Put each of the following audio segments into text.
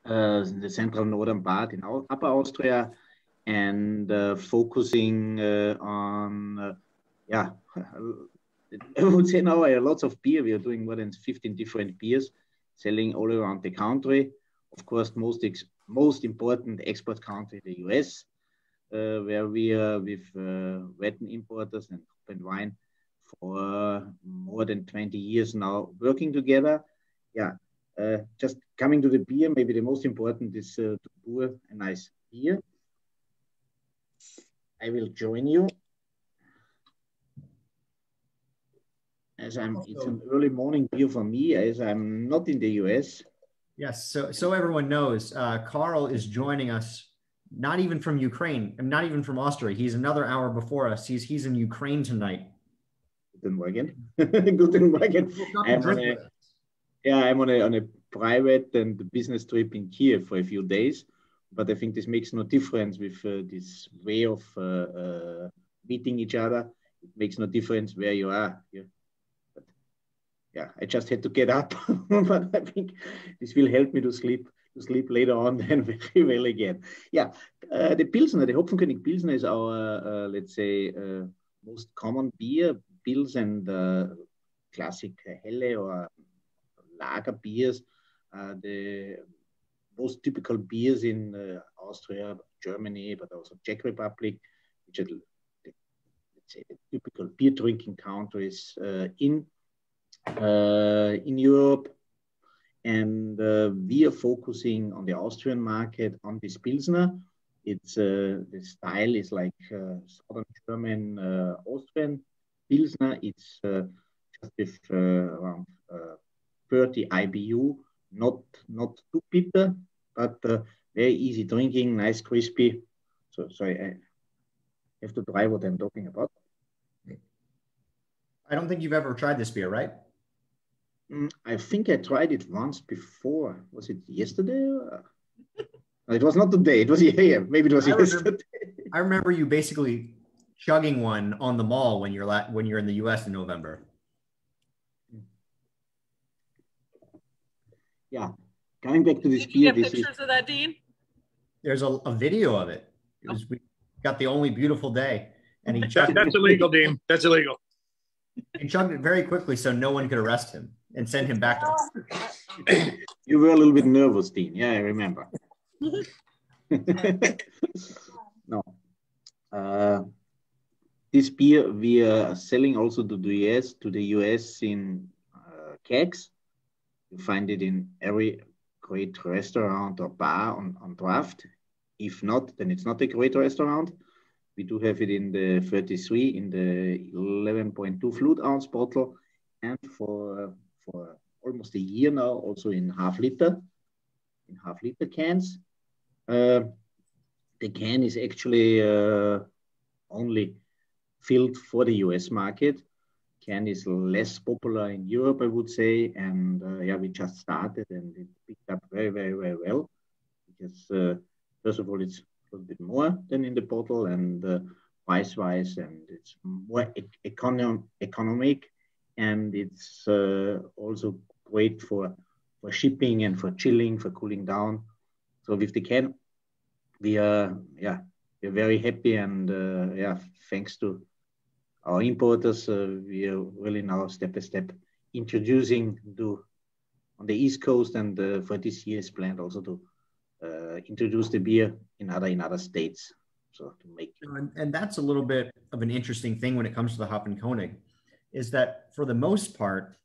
the central northern part in Upper Austria, and focusing on, yeah, I would say now lots of beer. We are doing more than 15 different beers, selling all around the country. Of course, most important export country, the US, where we are with Wetton importers and open wine for more than 20 years now working together. Yeah, just coming to the beer, maybe the most important is to pour a nice beer. I will join you. It's an early morning beer for me, as I'm not in the US. Yes, so everyone knows, Carl is joining us, not even from Ukraine, and not even from Austria. He's another hour before us. He's in Ukraine tonight. Guten Morgen. Guten Morgen. I'm on a private and business trip in Kiev for a few days, but I think this makes no difference with this way of meeting each other. It makes no difference where you are. But, yeah, I just had to get up, but I think this will help me to sleep later on then very well again. Yeah, the Pilsner, the Hopfenkönig Pilsner is our, let's say, most common beer. Pils and classic Helle or lager beers, the most typical beers in Austria, Germany, but also Czech Republic, which are, let's say, the typical beer drinking countries in Europe. And we are focusing on the Austrian market on this Pilsner. It's the style is like Southern German, Austrian Pilsner. It's just with around 30 IBU, not too bitter, but very easy drinking, nice, crispy. So sorry, I have to try what I'm talking about. I don't think you've ever tried this beer, right? I think I tried it once before. Was it yesterday? It was not today. It was maybe it was yesterday. I remember you basically chugging one on the mall when you're in the US in November. Yeah, coming back to this beer. Did you get pictures of that, Dean? There's a video of it. We got the only beautiful day, and he chugged that's illegal, Dean. That's illegal. He chugged it very quickly so no one could arrest him and send him back to. You were a little bit nervous, Dean. Yeah, I remember. No. This beer we are selling also to the US in kegs. You find it in every great restaurant or bar on draft. If not, then it's not a great restaurant. We do have it in the 33, in the 11.2 fluid ounce bottle, and for almost a year now, also in half liter cans. The can is actually only filled for the US market. Can is less popular in Europe, I would say, and we just started and it picked up very, very, very well because first of all, it's a little bit more than in the bottle and price-wise, and it's more economic, and it's also great for shipping and for chilling, for cooling down. So with the can, we're very happy, and thanks to our importers, we are really now step by step introducing on the East Coast, and for this year is planned also to introduce the beer in other states. So to make and that's a little bit of an interesting thing when it comes to the Hopfenkönig, is that for the most part,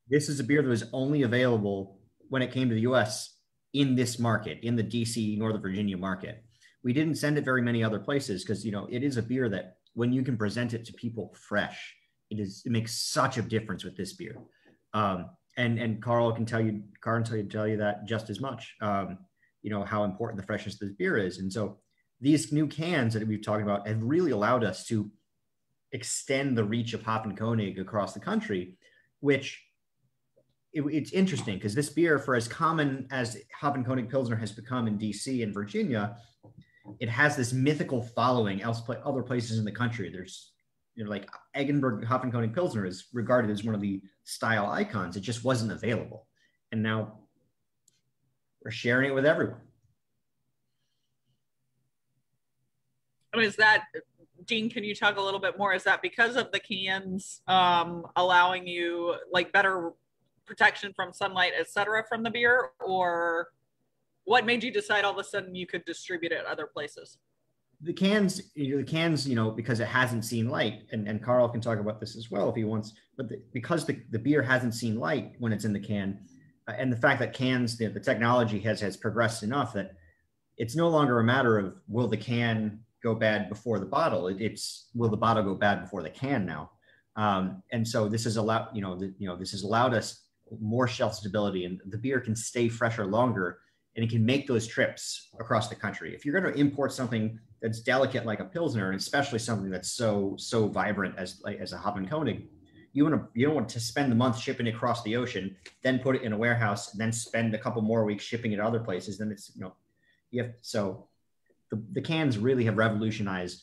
this is a beer that was only available when it came to the US in this market, in the DC, Northern Virginia market. We didn't send it very many other places because, it is a beer that when you can present it to people fresh, it makes such a difference with this beer. And Carl can tell you that just as much, how important the freshness of this beer is. And so these new cans that we've talked about have really allowed us to extend the reach of Hopfenkönig across the country, which it's interesting because this beer, for as common as Hopfenkönig Pilsner has become in DC and Virginia, it has this mythical following other places in the country. There's, like Eggenberger Hopfenkönig Pilsner is regarded as one of the style icons. It just wasn't available. And now we're sharing it with everyone. And is that, Dean, can you talk a little bit more? Is that because of the cans allowing you like better protection from sunlight, et cetera, from the beer? Or what made you decide all of a sudden you could distribute it other places? The cans, because it hasn't seen light, and Carl can talk about this as well if he wants, but because the beer hasn't seen light when it's in the can, and the fact that cans, the technology has progressed enough that it's no longer a matter of will the can go bad before the bottle. It's will the bottle go bad before the can now. And so this has allowed, this has allowed us more shelf stability, and the beer can stay fresher longer, and it can make those trips across the country. If you're going to import something that's delicate like a Pilsner, and especially something that's so vibrant as a Hoppenkönig, you don't want to spend the month shipping it across the ocean, then put it in a warehouse, and then spend a couple more weeks shipping it to other places. Then it's so the cans really have revolutionized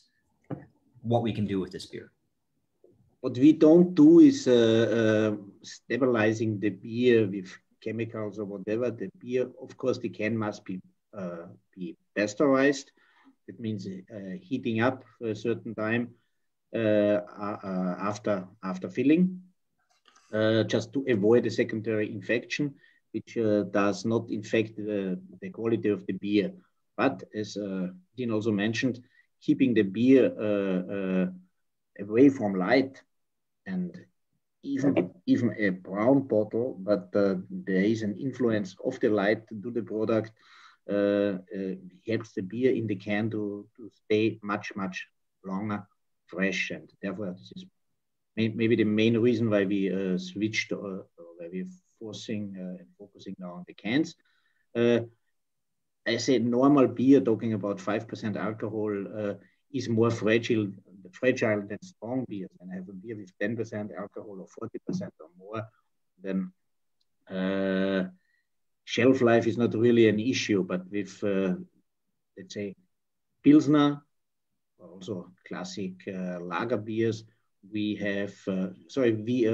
what we can do with this beer. What we don't do is stabilizing the beer with chemicals or whatever. The beer, of course, the can must be pasteurized. It means heating up for a certain time after filling, just to avoid a secondary infection, which does not infect the quality of the beer. But as Dean also mentioned, keeping the beer away from light, and even a brown bottle, but there is an influence of the light to the product, helps the beer in the can to stay much longer fresh, and therefore this is maybe the main reason why we switched, or why we're forcing and focusing now on the cans. I say normal beer, talking about 5% alcohol, is more fragile than strong beers. And have a beer with 10% alcohol or 40% or more, then shelf life is not really an issue. But with, let's say, Pilsner, also classic lager beers, we have, we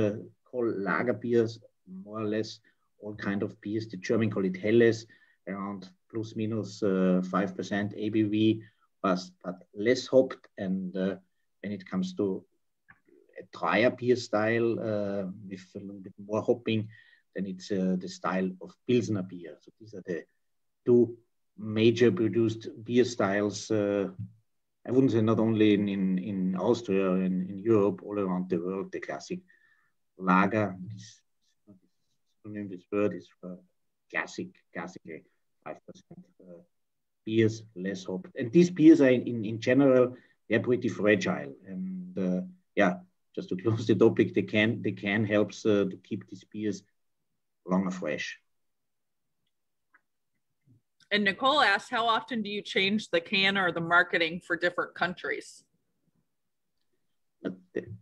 call lager beers more or less all kind of beers. The German call it Helles, around plus minus 5% ABV, but less hopped. And when it comes to a drier beer style with a little bit more hopping, then it's the style of Pilsner beer. So these are the two major produced beer styles. I wouldn't say not only in Austria and in Europe, all around the world. The classic lager, this word is for classically 5% beers, less hopped. And these beers are in general, they're pretty fragile. And just to close the topic, the can helps to keep these beers longer fresh. And Nicole asked, how often do you change the can or the marketing for different countries?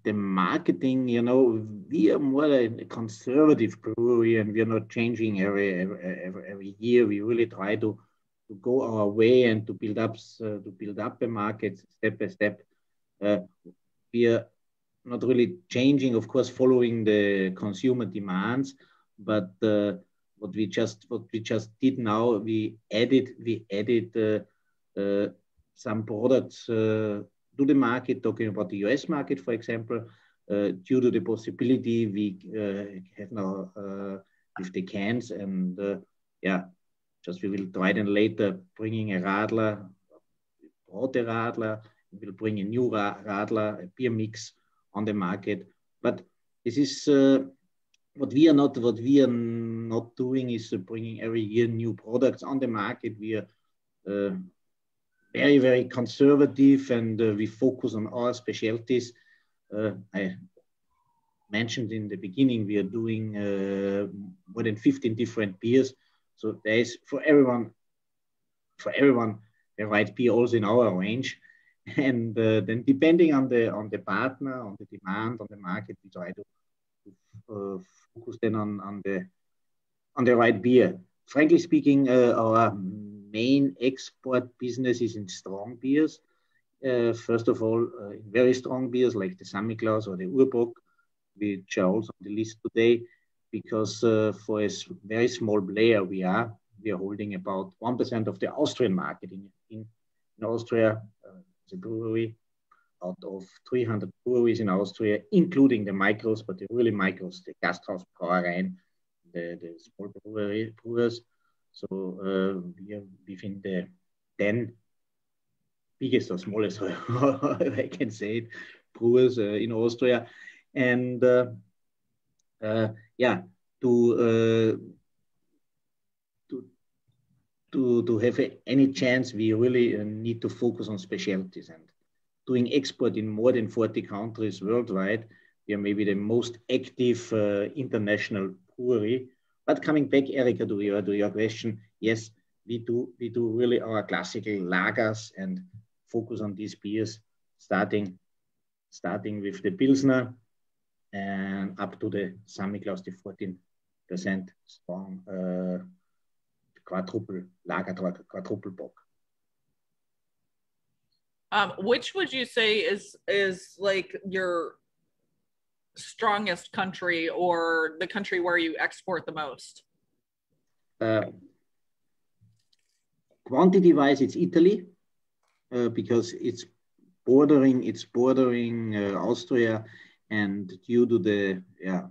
The marketing, we are more a conservative brewery, and we are not changing every year. We really try to go our way and to build up the market step by step. We are not really changing, of course, following the consumer demands, but what we just did now, we added some products to the market, talking about the US market, for example, due to the possibility we have now with the cans. And we will try then later bringing a Radler, brought a Radler, we will bring a new Radler, a beer mix on the market. But this is what we are not doing is bringing every year new products on the market. We are very, very conservative, and we focus on our specialties. I mentioned in the beginning, we are doing more than 15 different beers. So there is for everyone the right beer also in our range. And then depending on the partner, on the demand, on the market, we try to focus then on the right beer. Frankly speaking, our main export business is in strong beers. First of all, in very strong beers like the Samichlaus or the Urbock, which are also on the list today, because for a very small player we are we are holding about 1% of the Austrian market in Austria. It's a brewery out of 300 breweries in Austria, including the micros, but the really micros, the Gasthaus Brauereien, the small brewers. So we are within the 10 biggest or smallest, I can say it, brewers in Austria. And yeah, to have any chance, we really need to focus on specialties, and doing export in more than 40 countries worldwide. We are maybe the most active international brewery. But coming back, Erika, to your question, yes, we do really our classical lagers and focus on these beers, starting with the Pilsner and up to the Samichlaus, the 14% strong quadruple bock. Which would you say is like your strongest country, or the country where you export the most? Quantity-wise, it's Italy, because it's bordering Austria, and due to the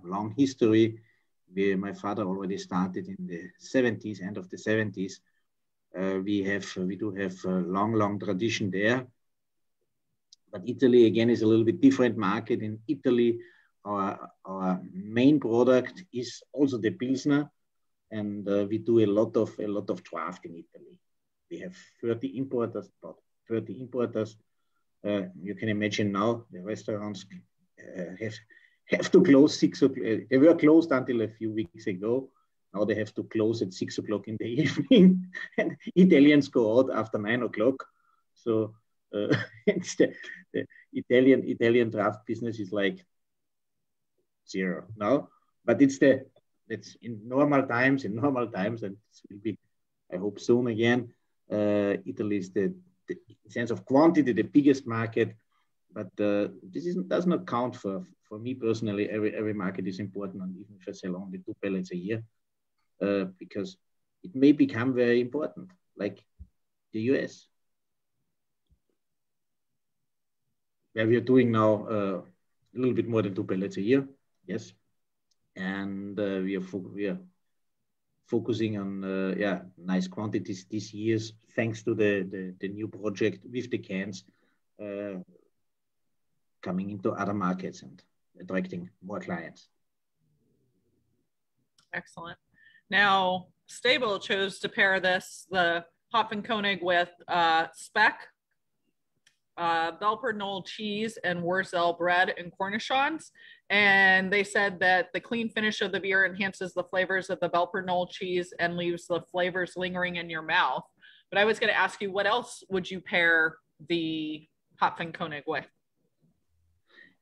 long history, my father already started in the 70s, end of the 70s. We do have a long tradition there. But Italy, again, is a little bit different market. In Italy, our main product is also the Pilsner, and we do a lot of draft in Italy. We have 30 importers, about 30 importers. You can imagine now the restaurants have to close 6 o'clock. They were closed until a few weeks ago. Now they have to close at 6 o'clock in the evening, and Italians go out after 9 o'clock. So it's the Italian draft business is like zero now, but it's in normal times, and it will be, I hope, soon again. Italy is the in sense of quantity the biggest market, but this does not count for me personally. Every market is important, and even if I sell only 2 pallets a year, because it may become very important, like the US, where we are doing now a little bit more than 2 pallets a year. Yes, and we are focusing on nice quantities this year, thanks to the new project with the cans coming into other markets and attracting more clients. Excellent. Now, Stable chose to pair the Hopfenkönig with Speck, Belper cheese, and Wurzel bread and cornichons. And they said that the clean finish of the beer enhances the flavors of the Belper cheese and leaves the flavors lingering in your mouth. But I was going to ask you, what else would you pair the Hopfenkönig with?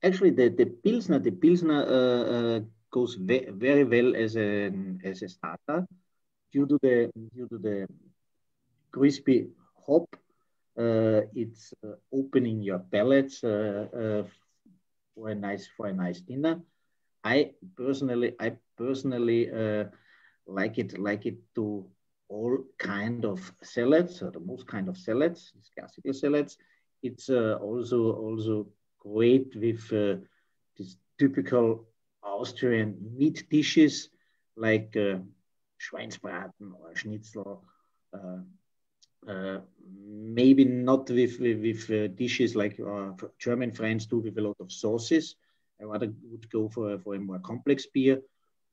Actually, the Pilsner goes very well as a starter due to the crispy hop. It's opening your palates for a nice dinner. I personally like it to all kind of salads, or the most kind of salads, these classical salads. It's also great with these typical Austrian meat dishes like Schweinsbraten or Schnitzel. Maybe not with dishes like German friends do with a lot of sauces. I rather would go for a more complex beer,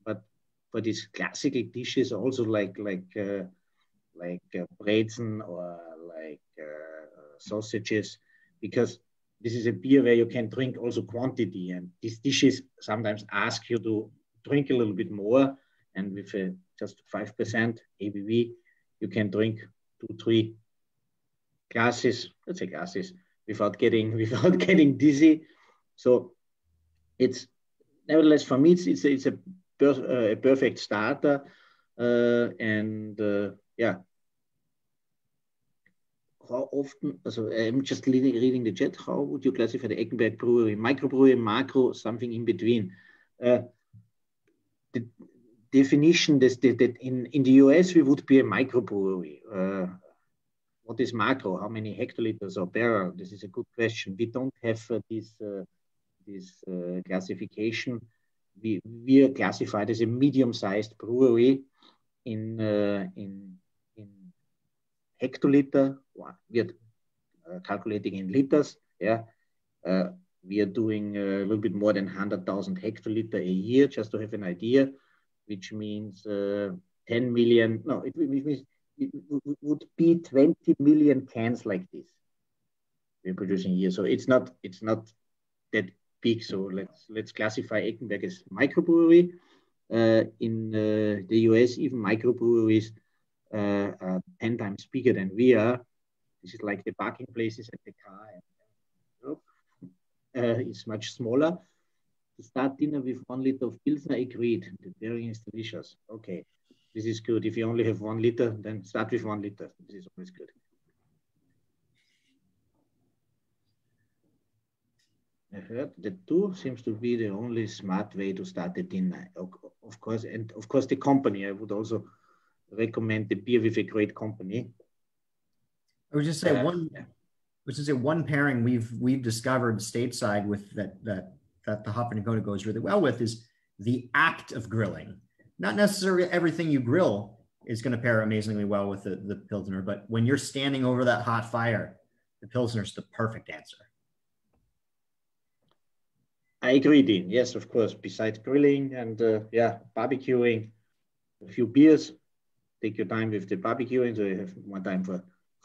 but for these classical dishes, also like Brezen or like sausages, because this is a beer where you can drink also quantity, and these dishes sometimes ask you to drink a little bit more, and with just 5% ABV, you can drink 2-3 glasses, let's say glasses, without getting dizzy. So it's nevertheless, for me, it's a perfect starter, yeah. How often? So I'm just reading the chat. How would you classify the Eggenberg brewery? Microbrewery, macro, something in between. The definition that in the US we would be a microbrewery. What is macro? How many hectoliters or barrel? This is a good question. We don't have this classification. We are classified as a medium-sized brewery in hectoliter. We are calculating in liters. Yeah, we are doing a little bit more than 100,000 hectoliter a year, just to have an idea, which means 10 million. No, it would be 20 million cans like this we're producing here. So it's not that big. So let's classify Eggenberg as microbrewery. In the US, even microbreweries are 10 times bigger than we are. This is like the parking places at the car. It's much smaller. To start dinner with 1 liter of Pilsner, agreed. The pairing is delicious. Okay, this is good. If you only have 1 liter, then start with 1 liter. This is always good. I heard that 2 seems to be the only smart way to start a dinner. Of course, and of course the company. I would also recommend the beer with a great company. I would just say one pairing we've discovered stateside with that the Hop and Dakota goes really well with is the act of grilling. Not necessarily everything you grill is going to pair amazingly well with the Pilsner, but when you're standing over that hot fire, the Pilsner is the perfect answer. I agree, Dean. Yes, of course. Besides grilling and barbecuing, a few beers, take your time with the barbecuing, so you have more time for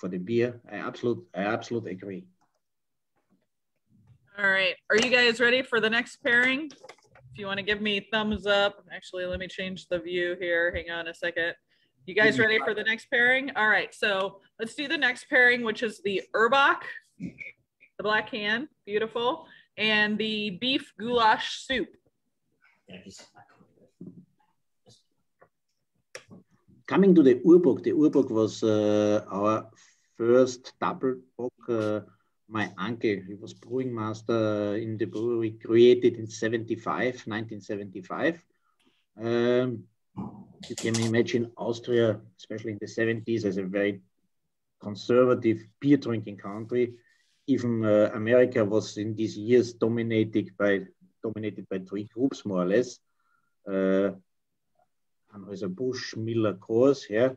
the beer. I absolutely agree. All right. Are you guys ready for the next pairing? If you want to give me thumbs up. Actually, let me change the view here. Hang on a second. You guys ready for the next pairing? All right. So let's do the next pairing, which is the Urbach, the black can. Beautiful. And the beef goulash soup. Coming to the Urbock was our first double bock. My uncle, he was brewing master in the brewery, created in 1975. You can imagine Austria, especially in the 70s, as a very conservative beer drinking country. Even America was in these years dominated by 3 groups, more or less. Anheuser-Busch, Miller, Coors, yeah.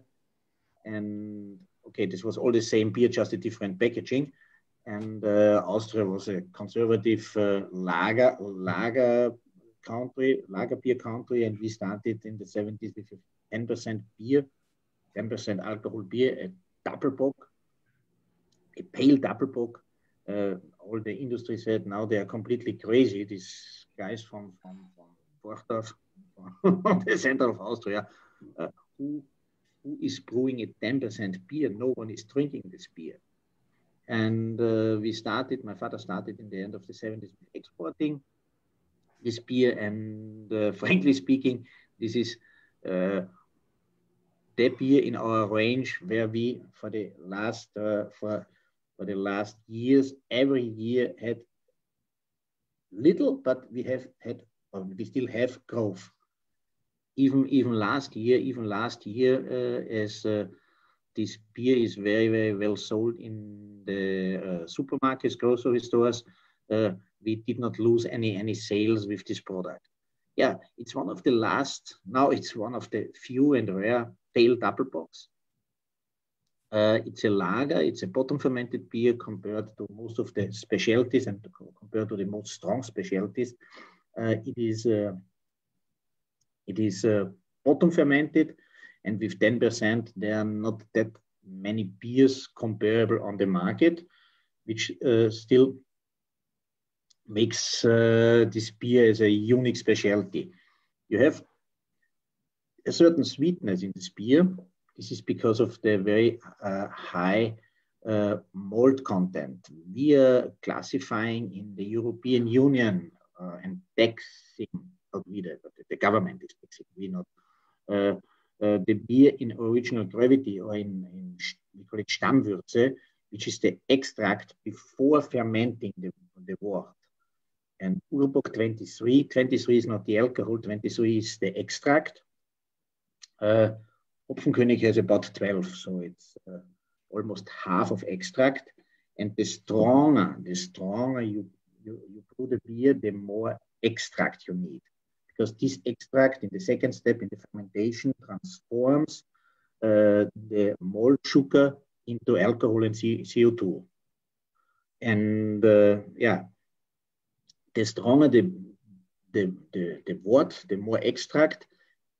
And okay, this was all the same beer, just a different packaging. And Austria was a conservative lager beer country, and we started in the 70s with 10% beer, 10% alcohol beer, a double bock, a pale double bock. All the industry said now they are completely crazy. These guys from Forchdorf, from the center of Austria, who is brewing a 10% beer? No one is drinking this beer. And my father started in the end of the 70s exporting this beer. And frankly speaking, this is the beer in our range where we, for the last years, every year had little, but we still have growth. Even last year, as this beer is very, very well sold in the supermarkets, grocery stores, we did not lose any sales with this product. Yeah, it's one of the last. Now it's one of the few and rare pale double bocks. It's a lager. It's a bottom fermented beer compared to most of the specialties and compared to the most strong specialties. It is bottom fermented, and with 10%, there are not that many beers comparable on the market, which still makes this beer as a unique specialty. You have a certain sweetness in this beer. This is because of the very high malt content. We are classifying in the European Union and taxing, not we, the government is taxing, we not, the beer in original gravity, or in we call it Stammwürze, which is the extract before fermenting the wort. And Urbock 23 is not the alcohol, 23 is the extract. Hopfenkönig has about 12, so it's almost half of extract. And the stronger you brew the beer, the more extract you need. Because this extract in the second step in the fermentation transforms the malt sugar into alcohol and CO2. And yeah, the stronger the wort, the more extract,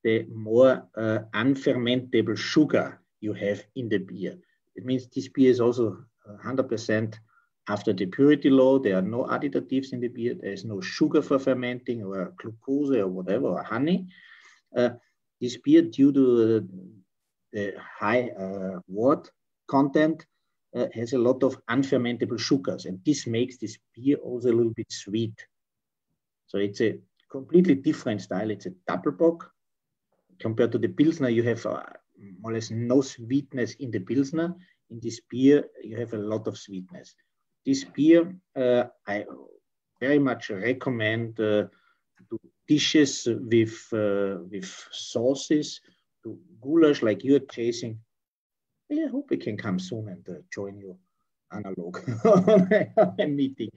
the more unfermentable sugar you have in the beer. It means this beer is also 100% after the purity law. There are no additives in the beer. There is no sugar for fermenting or glucose or whatever, or honey. This beer, due to the high wort content, has a lot of unfermentable sugars, and this makes this beer also a little bit sweet. So it's a completely different style. It's a double bock. Compared to the Pilsner, you have more or less no sweetness in the Pilsner. In this beer, you have a lot of sweetness. This beer, I very much recommend to dishes with sauces, to goulash like you're chasing. I hope we can come soon and join you analog on a meeting.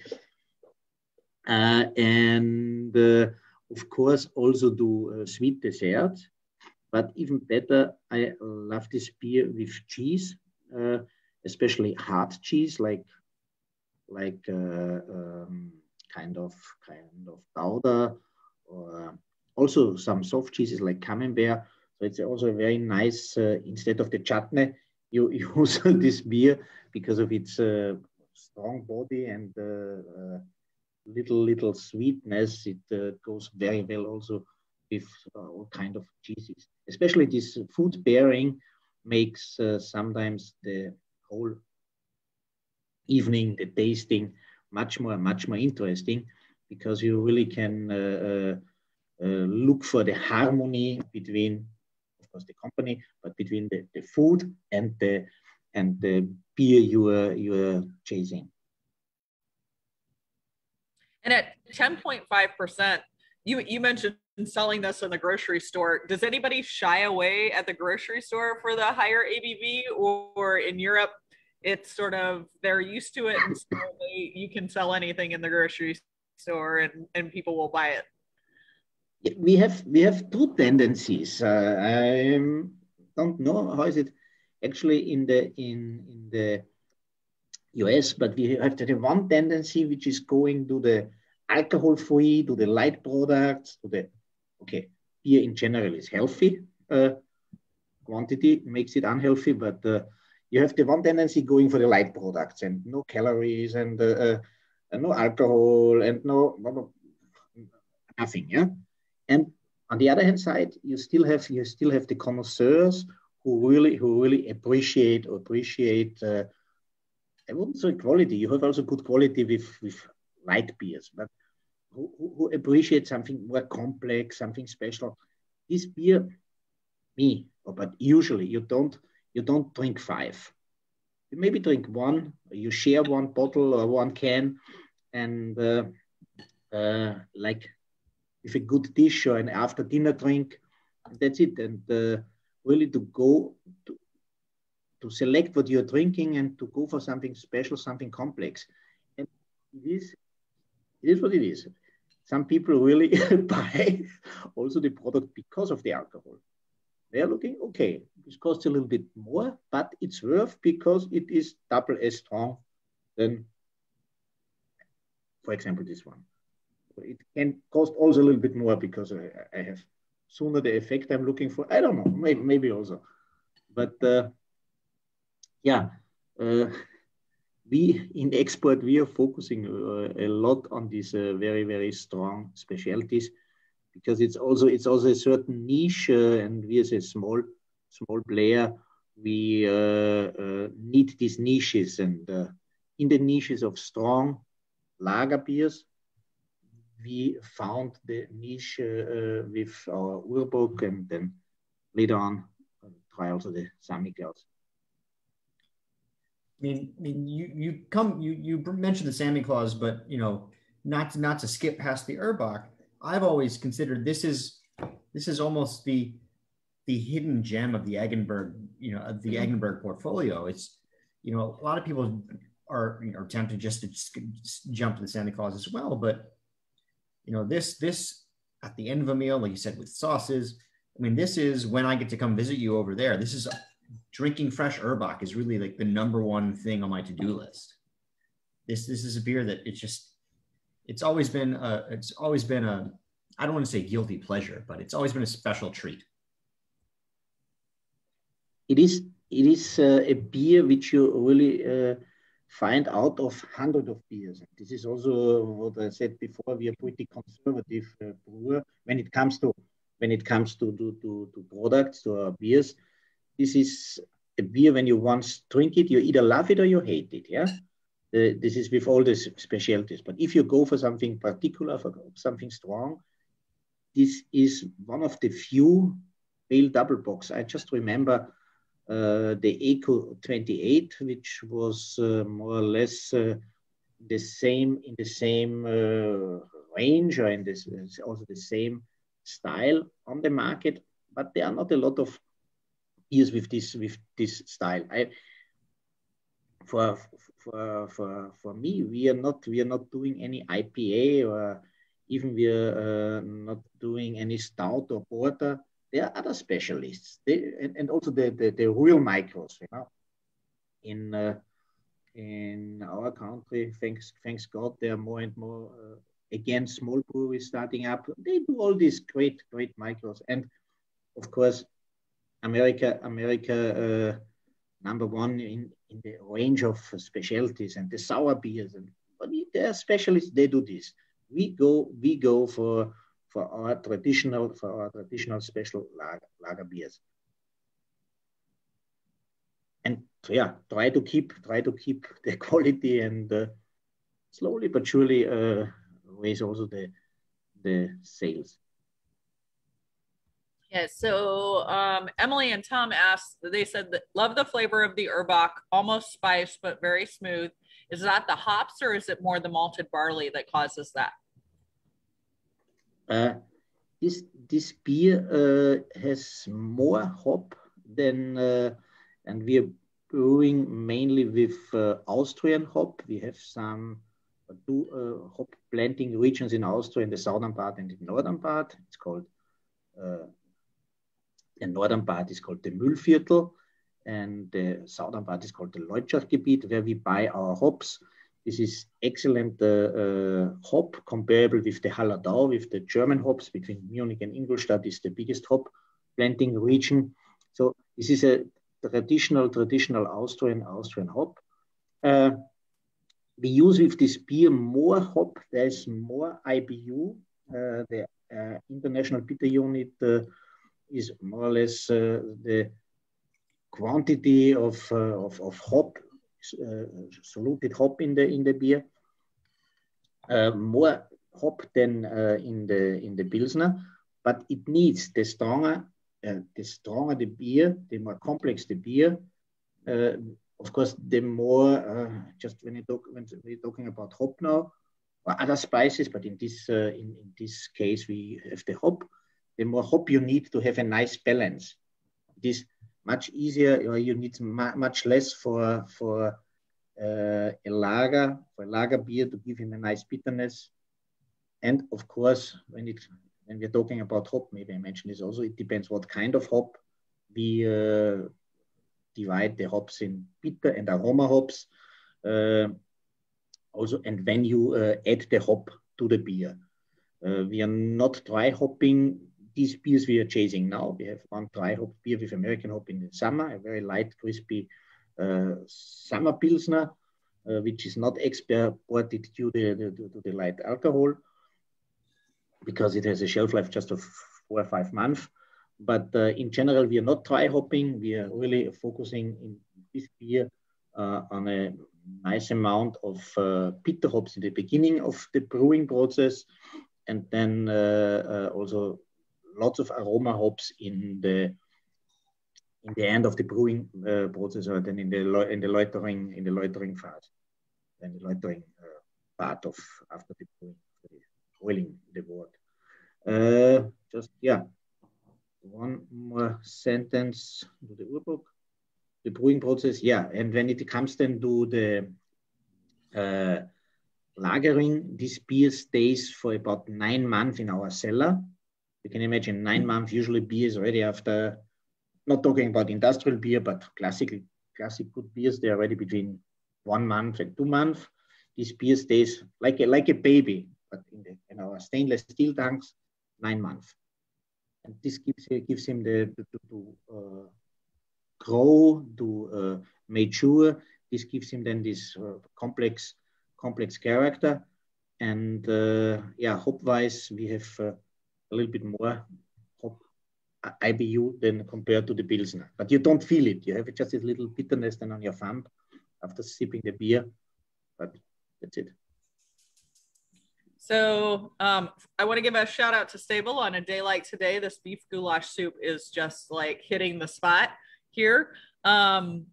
And of course, also do sweet desserts. But even better, I love this beer with cheese, especially hard cheese, like kind of Gouda, or also some soft cheeses like Camembert. So it's also a very nice, instead of the chutney, you use this beer because of its strong body and little sweetness. It goes very well also with all kind of cheeses. Especially this food pairing makes sometimes the whole evening, the tasting, much more interesting, because you really can look for the harmony between, of course, the company, but between the food and the beer you are chasing. And at 10.5%, you mentioned selling this in the grocery store. Does anybody shy away at the grocery store for the higher ABV, or in Europe, it's sort of, they're used to it, and so you can sell anything in the grocery store and people will buy it? We have two tendencies. I don't know how is it actually in the US, but we have the one tendency which is going to the alcohol-free, to the light products, to the, okay, beer in general is healthy. Quantity makes it unhealthy, but you have the one tendency going for the light products and no calories and no alcohol and no nothing, yeah. And on the other hand side, you still have the connoisseurs who really appreciate. I wouldn't say quality. You have also good quality with light beers, but who appreciate something more complex, something special. This beer, but usually you don't drink 5. You maybe drink 1. You share 1 bottle or 1 can, and like with a good dish or an after dinner drink, that's it. And really to go to select what you're drinking and to go for something special, something complex. And it is what it is. Some people really buy also the product because of the alcohol. They're looking, okay, this costs a little bit more, but it's worth because it is double as strong than, for example, this one. It can cost also a little bit more because I have sooner the effect I'm looking for. I don't know, maybe also. But yeah, we in export, we are focusing a lot on these very, very strong specialties, because it's also a certain niche, and we as a small player, we need these niches, and in the niches of strong lager beers, we found the niche with our Urbock, and then later on try also the Sammy-Klaus. I mean, you mentioned the Sammy-Klaus, but not to skip past the Urbach. I've always considered this is almost the the hidden gem of the Eggenberg, of the Eggenberg portfolio. It's, a lot of people are tempted just to jump to the Santa Claus as well, but this at the end of a meal, like you said, with sauces. I mean, this is when I get to come visit you over there. This is drinking fresh Erbach is really like the number one thing on my to-do list. This is a beer that it's always been a, I don't want to say guilty pleasure, but it's always been a special treat. It is a beer which you really find out of hundreds of beers. This is also what I said before. We are pretty conservative brewer when it comes to products, to our beers. This is a beer when you once drink it, you either love it or you hate it. Yeah, this is with all the specialties. But if you go for something particular, for something strong, this is one of the few pale double box. I just remember the Eco 28, which was more or less the same in the same range, or in this also the same style on the market. But there are not a lot of beers with this style. For me, we are not doing any IPA, or even we are not doing any stout or porter. There are other specialists, and also the real micros. In our country, thanks God, there are more and more again small breweries starting up. They do all these great micros, and of course, America number one in the range of specialties and the sour beers, but they are specialists. They do this. We go for our traditional special lager beers, and try to keep the quality, and slowly but surely raise also the sales. Yeah, so Emily and Tom asked, they said that love the flavor of the Erbach, almost spiced but very smooth. Is that the hops, or is it more the malted barley that causes that? This beer has more hop than, and we are brewing mainly with Austrian hop. We have some two hop planting regions in Austria, in the southern part and the northern part. It's called the northern part is called the Mühlviertel, and the southern part is called the Leutschergebiet, where we buy our hops. This is excellent hop, comparable with the Hallertau, with the German hops. Between Munich and Ingolstadt is the biggest hop planting region. So this is a traditional Austrian hop. We use with this beer more hop. There's more IBU. The International Bitter Unit is more or less the quantity of hop, soluted hop in the beer, more hop than in the Pilsner, but it needs the stronger the beer, the more complex the beer. Of course, the more just when we're talking about hop now, or other spices, but in this case we have the hop. The more hop you need to have a nice balance. It is much easier, or you need much less for a lager beer to give him a nice bitterness. And of course, when we're talking about hop, maybe I mentioned this also, it depends what kind of hop. We divide the hops in bitter and aroma hops. Also, and when you add the hop to the beer. We are not dry hopping these beers we are chasing now. We have one dry hop beer with American hop in the summer, a very light, crispy summer Pilsner, which is not exported due to the light alcohol, because it has a shelf life just of 4 or 5 months. But in general, we are not dry hopping. We are really focusing in this beer on a nice amount of bitter hops in the beginning of the brewing process, and then also lots of aroma hops in the end of the brewing process, or then in the loitering phase, and the loitering part of after the brewing, boiling the wort. one more sentence to the Urbock. The brewing process, yeah. And when it comes then to the lagering, this beer stays for about 9 months in our cellar. You can imagine 9 months, usually beer is ready after, not talking about industrial beer, but classic good beers, they're ready between 1 month and 2 months. This beer stays like a baby, but in our stainless steel tanks, 9 months. And this gives him to grow, to mature. This gives him then this complex character. And hop-wise, we have a little bit more hop IBU than compared to the Pilsner. But you don't feel it. You have just a little bitterness then on your thumb after sipping the beer. But that's it. So I want to give a shout out to Stable. On a day like today, this beef goulash soup is just like hitting the spot here. Can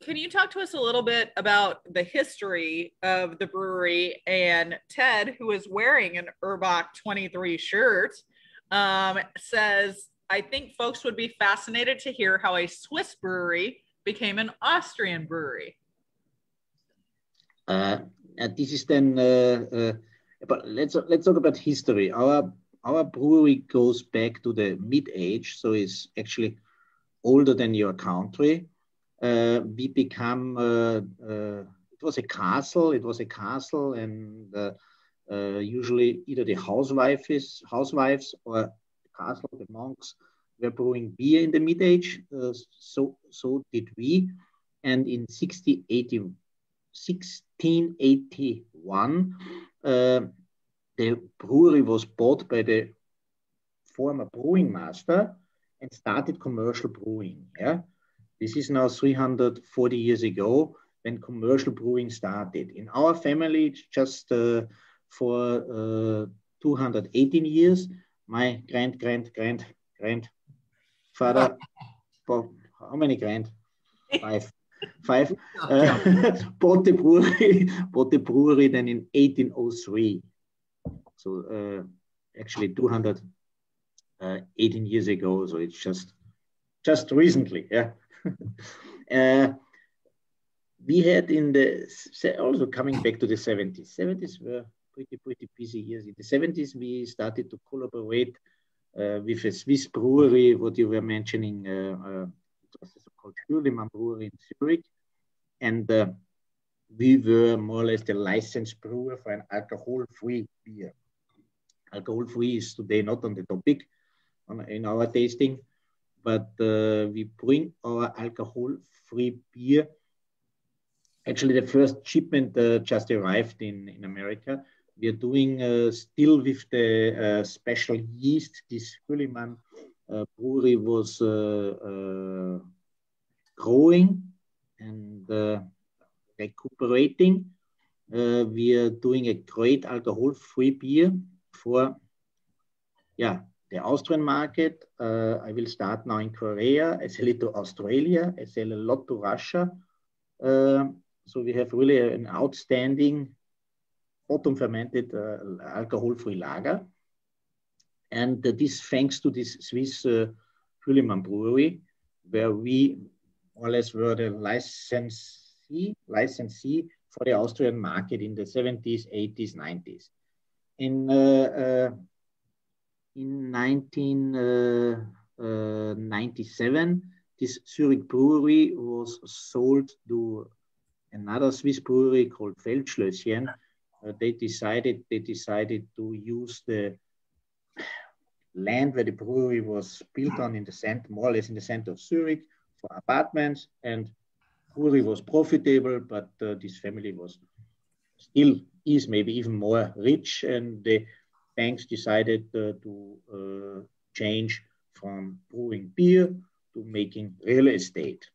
you talk to us a little bit about the history of the brewery? And Ted, who is wearing an Erbach 23 shirt, says, I think folks would be fascinated to hear how a Swiss brewery became an Austrian brewery. This is then, but let's talk about history. Our brewery goes back to the mid-age, so it's actually older than your country. We become, it was a castle, and usually either the housewives or the castle, the monks were brewing beer in the mid-age. So did we. And in 1681, the brewery was bought by the former brewing master and started commercial brewing. Yeah, this is now 340 years ago when commercial brewing started. In our family, just for 218 years, my grandfather, how many grand? Five. Bought the brewery then in 1803. So actually 218 years ago. So it's just recently. Yeah. We had also coming back to the 70s. 70s were pretty busy years. In the 70s, we started to collaborate with a Swiss brewery, what you were mentioning, it was called Hürlimann Brewery in Zurich. And we were more or less the licensed brewer for an alcohol-free beer. Alcohol-free is today not on the topic in our tasting, but we bring our alcohol-free beer. Actually, the first shipment just arrived in America. We are doing still with the special yeast. This Hürlimann brewery was growing and recuperating. We are doing a great alcohol-free beer for the Austrian market. I will start now in Korea. I sell it to Australia. I sell a lot to Russia. So we have really an outstanding bottom fermented alcohol-free lager. And this thanks to this Swiss Hürlimann brewery, where we more or less were the licensee for the Austrian market in the 70s, 80s, 90s. In 1997, this Zurich brewery was sold to another Swiss brewery called Feldschlösschen. They decided to use the land where the brewery was built on in the center, more or less in the center of Zurich, for apartments, and brewery was profitable, but this family is maybe even more rich, and the banks decided to change from brewing beer to making real estate.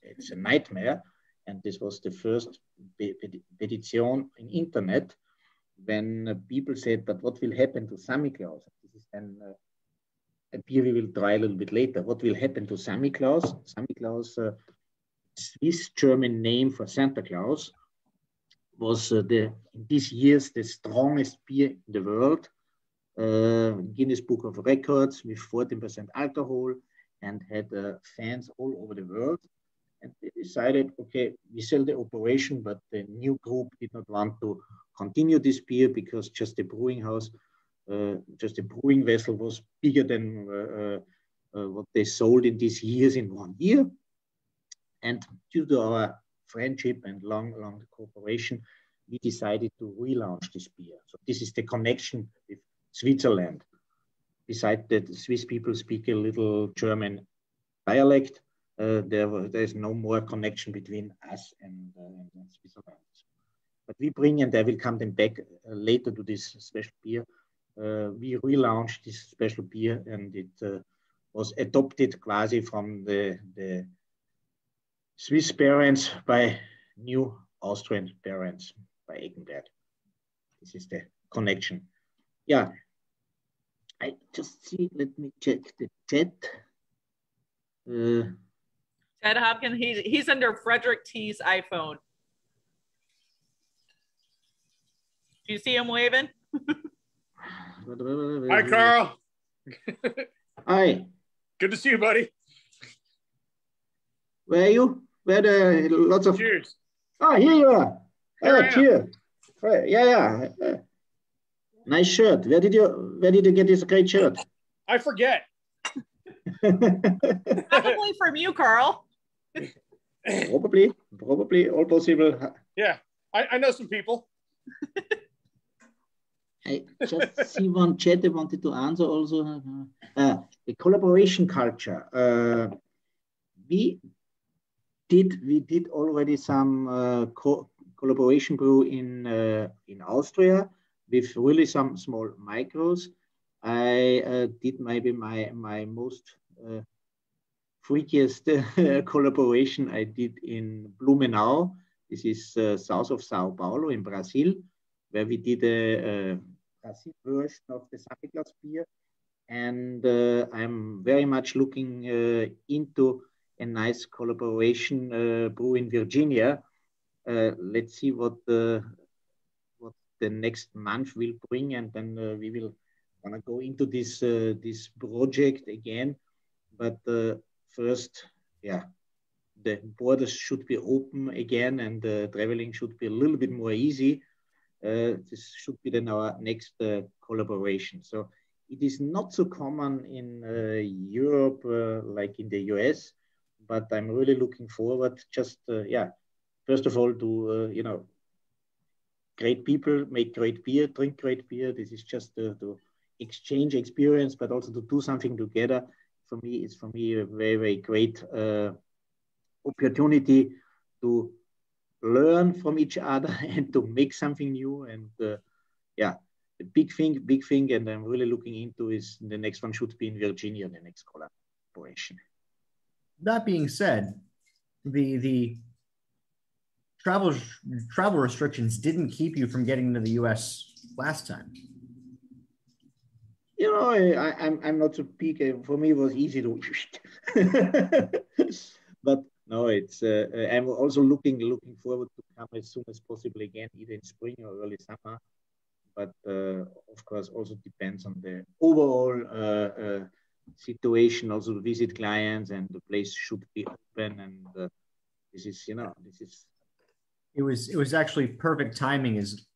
It's a nightmare. And this was the first petition in internet when people said, but what will happen to Sammy Claus? This is then a beer we will try a little bit later. What will happen to Sammy Claus? Sammy Claus, Swiss-German name for Santa Claus, was in these years the strongest beer in the world. Guinness Book of Records with 14% alcohol, and had fans all over the world. And they decided, okay, we sell the operation, but the new group did not want to continue this beer because just the brewing house, just the brewing vessel was bigger than what they sold in these years in 1 year. And due to our friendship and long cooperation, we decided to relaunch this beer. So this is the connection with Switzerland. Besides that, the Swiss people speak a little German dialect. There's no more connection between us and Switzerland. But we bring, and I will come then back later to this special beer. We relaunched this special beer, and it was adopted quasi from the Swiss parents by new Austrian parents by Eggenberg. This is the connection. Yeah, I just see, let me check the chat. Ted Hopkins, he's under Frederick T's iPhone. Do you see him waving? Hi, Carl. Hi. Good to see you, buddy. Where are you? Where the lots of... Cheers. Oh, here you are. Here cheers. Yeah. Nice shirt. Where did you get this great shirt? I forget. Probably from you, Carl. Probably, all possible. Yeah, I know some people. I just see one chat I wanted to answer also. The collaboration culture. We did already some collaboration brew in Austria with really some small micros. I did maybe my most freakiest collaboration I did in Blumenau. This is south of Sao Paulo in Brazil, where we did a Brazil version of the Santa Claus beer. And I'm very much looking into a nice collaboration brew in Virginia. Let's see what the next month will bring, and then we will want to go into this project again. But first, yeah, the borders should be open again, and traveling should be a little bit more easy. This should be then our next collaboration. So it is not so common in Europe like in the US, but I'm really looking forward. Just first of all to great people make great beer, drink great beer. This is just to exchange experience, but also to do something together. It's for me a very, very great opportunity to learn from each other and to make something new. And the big thing, and I'm really looking into is the next one should be in Virginia, the next collaboration. That being said, the travel restrictions didn't keep you from getting to the US last time. I'm not so big. For me, it was easy to, but no, it's. I'm also looking forward to come as soon as possible again, either in spring or early summer. But of course, also depends on the overall situation. Also, to visit clients, and the place should be open. And this is. It was actually perfect timing. Is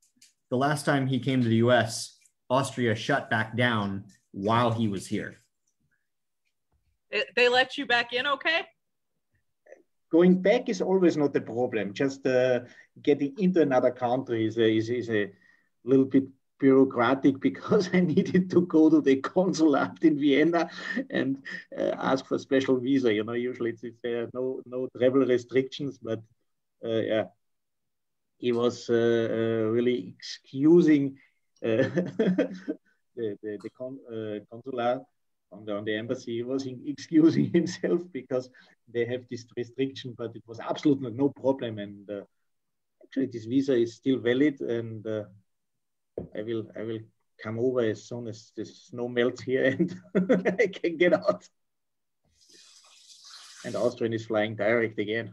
the last time he came to the US, Austria shut back down while he was here. They let you back in, okay? Going back is always not the problem. Just getting into another country is a little bit bureaucratic, because I needed to go to the consulate in Vienna and ask for special visa. Usually it's no travel restrictions, but he was really excusing the consular on the embassy. He was excusing himself because they have this restriction, but it was absolutely no problem. And actually, this visa is still valid, and I will come over as soon as the snow melts here and I can get out. And Austrian is flying direct again.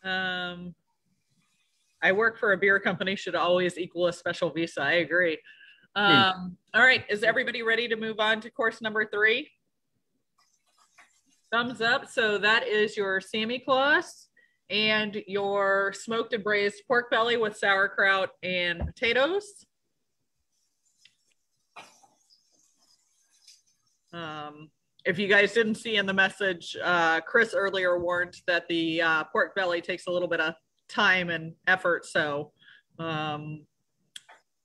I work for a beer company, should always equal a special visa. I agree. All right, is everybody ready to move on to course number 3? Thumbs up. So that is your Sammy Claus and your smoked and braised pork belly with sauerkraut and potatoes. If you guys didn't see in the message, Chris earlier warned that the pork belly takes a little bit of time and effort. So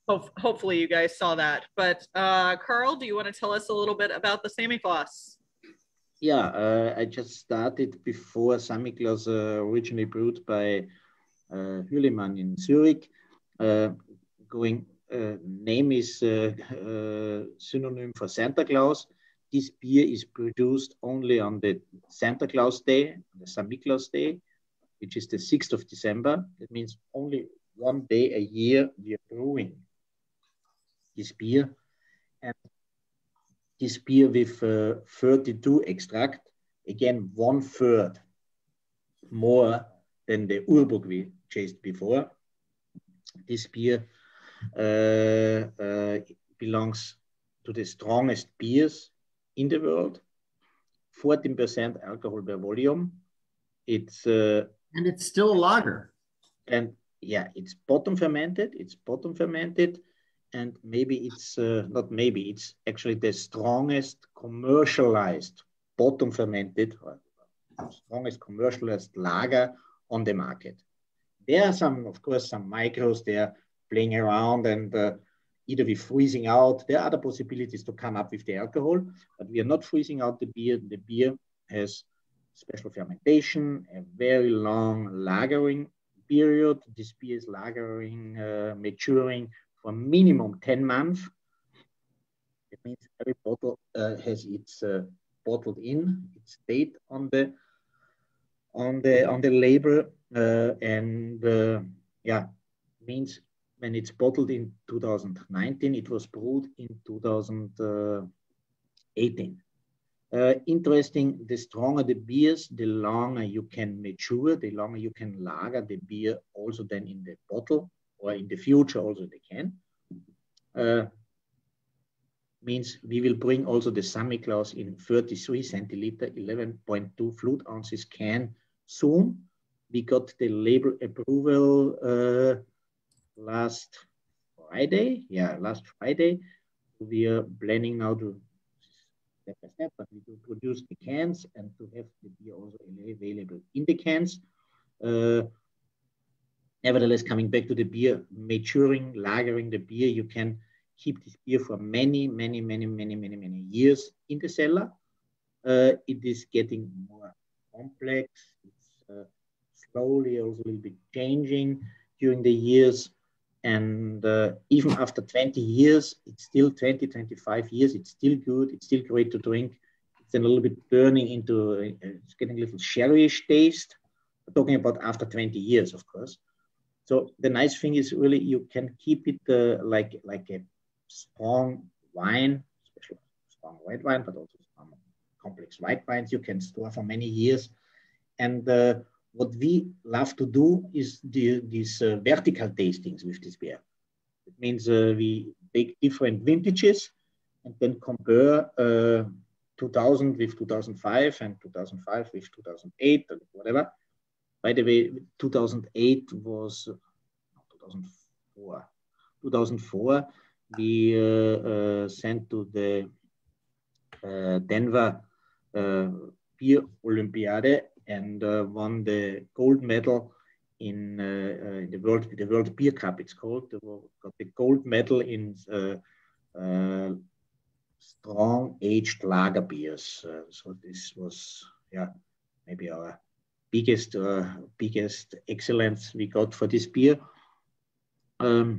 hopefully you guys saw that. But Carl, do you want to tell us a little bit about the Sammy Claus? Yeah, I just started before Sammy Claus, originally brewed by Hürlimann in Zurich. Name is synonym for Santa Claus. This beer is produced only on the Santa Claus Day, the Sammy Claus Day, which is the 6th of December. That means only one day a year we are brewing this beer. And this beer with 32 extract, again, 1/3 more than the Urburg we chased before. This beer belongs to the strongest beers in the world, 14% alcohol by volume. It's and it's still a lager. And yeah, it's bottom fermented. And maybe it's not maybe, it's actually the strongest commercialized bottom fermented, or strongest commercialized lager on the market. There are some, of course, some micros there playing around, and either we're freezing out. There are other possibilities to come up with the alcohol, but we are not freezing out the beer. The beer has special fermentation, a very long lagering period. This beer is lagering, maturing for minimum 10 months. It means every bottle has its bottled in, its date on the label, means when it's bottled in 2019, it was brewed in 2018. Interesting, the stronger the beers, the longer you can mature, the longer you can lager the beer also then in the bottle, or in the future also they can. Means we will bring also the Sammy Claus in 33 centiliter, 11.2 fluid ounces can soon. We got the label approval last Friday. We are planning now to step by step, but we do produce the cans and to have the beer also available in the cans. Nevertheless, coming back to the beer, maturing, lagering the beer, you can keep this beer for many years in the cellar. It is getting more complex. It's slowly also a little bit changing during the years. And even after 20 years, it's still 25 years, it's still good. It's still great to drink. It's a little bit turning into, it's getting a little sherryish taste. We're talking about after 20 years, of course. So the nice thing is really you can keep it like a strong wine, especially strong white wine, but also some complex white wines you can store for many years. And what we love to do is these vertical tastings with this beer. It means we take different vintages and then compare 2000 with 2005 and 2005 with 2008 or whatever. By the way, 2008 was 2004. 2004, we sent to the Denver Beer Olympiade and won the gold medal in the World Beer Cup. It's called. Got the gold medal in strong aged lager beers. So this was maybe our biggest excellence we got for this beer. I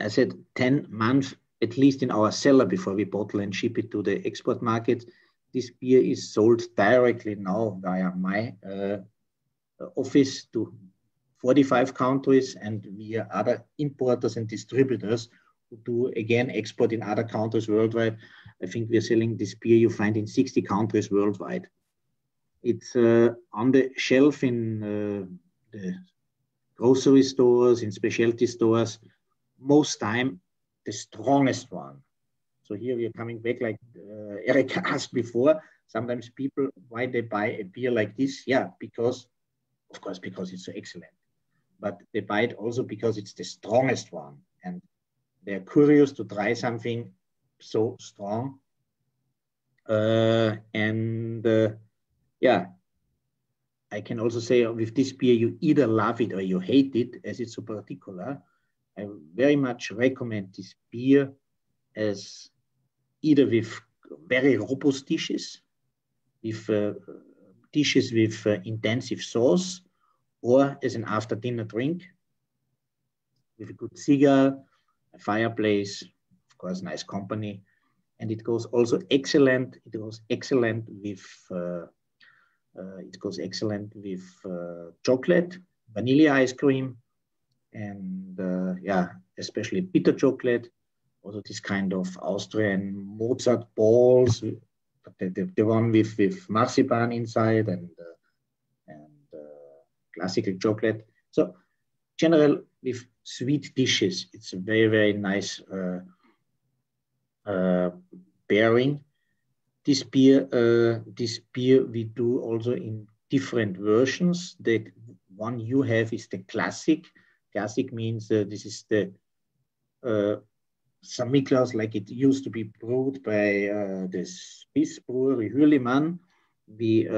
said 10 months at least in our cellar before we bottle and ship it to the export market. This beer is sold directly now via my office to 45 countries and via other importers and distributors who do again export in other countries worldwide. I think we're selling this beer you find in 60 countries worldwide. It's on the shelf in the grocery stores, in specialty stores, most time the strongest one. So here we are coming back, like Eric asked before. Sometimes people, why they buy a beer like this? Yeah, because, of course, because it's so excellent. But they buy it also because it's the strongest one. And they're curious to try something so strong. Yeah, I can also say with this beer, you either love it or you hate it, as it's so particular. I very much recommend this beer as either with very robust dishes, with dishes with intensive sauce, or as an after dinner drink with a good cigar, a fireplace, of course, nice company. And it goes also excellent. It goes excellent with chocolate, vanilla ice cream, and yeah, especially bitter chocolate. Also this kind of Austrian Mozart balls, the one with marzipan inside and classical chocolate. So general with sweet dishes, it's a very, very nice pairing. This beer we do also in different versions. The one you have is the classic. Classic means this is the Samichlaus, like it used to be brewed by the Swiss brewery Hürlimann. We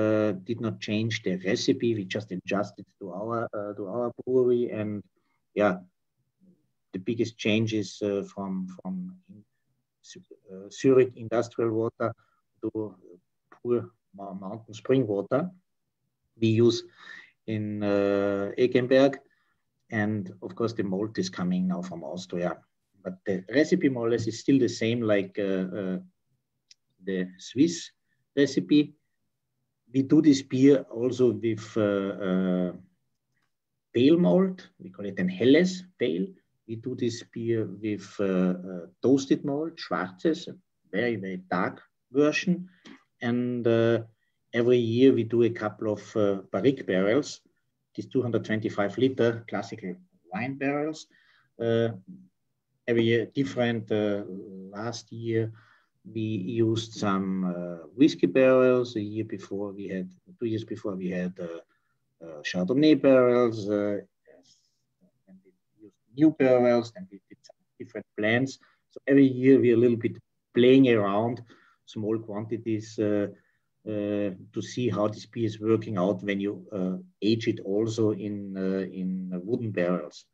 did not change the recipe. We just adjusted to our brewery, and yeah, the biggest change is from Zurich industrial water to pure mountain spring water we use in Eggenberg. And of course, the malt is coming now from Austria. But the recipe more or less is still the same like the Swiss recipe. We do this beer also with pale malt. We call it an helles pale. We do this beer with toasted malt, Schwarzes, a very, very dark version. And every year we do a couple of barrique barrels, these 225 liter classical wine barrels. Every year different. Last year we used some whiskey barrels. 2 years before we had Chardonnay barrels. And we used new barrels, and we did some different blends. So every year we're a little bit playing around small quantities to see how this beer is working out when you age it also in wooden barrels.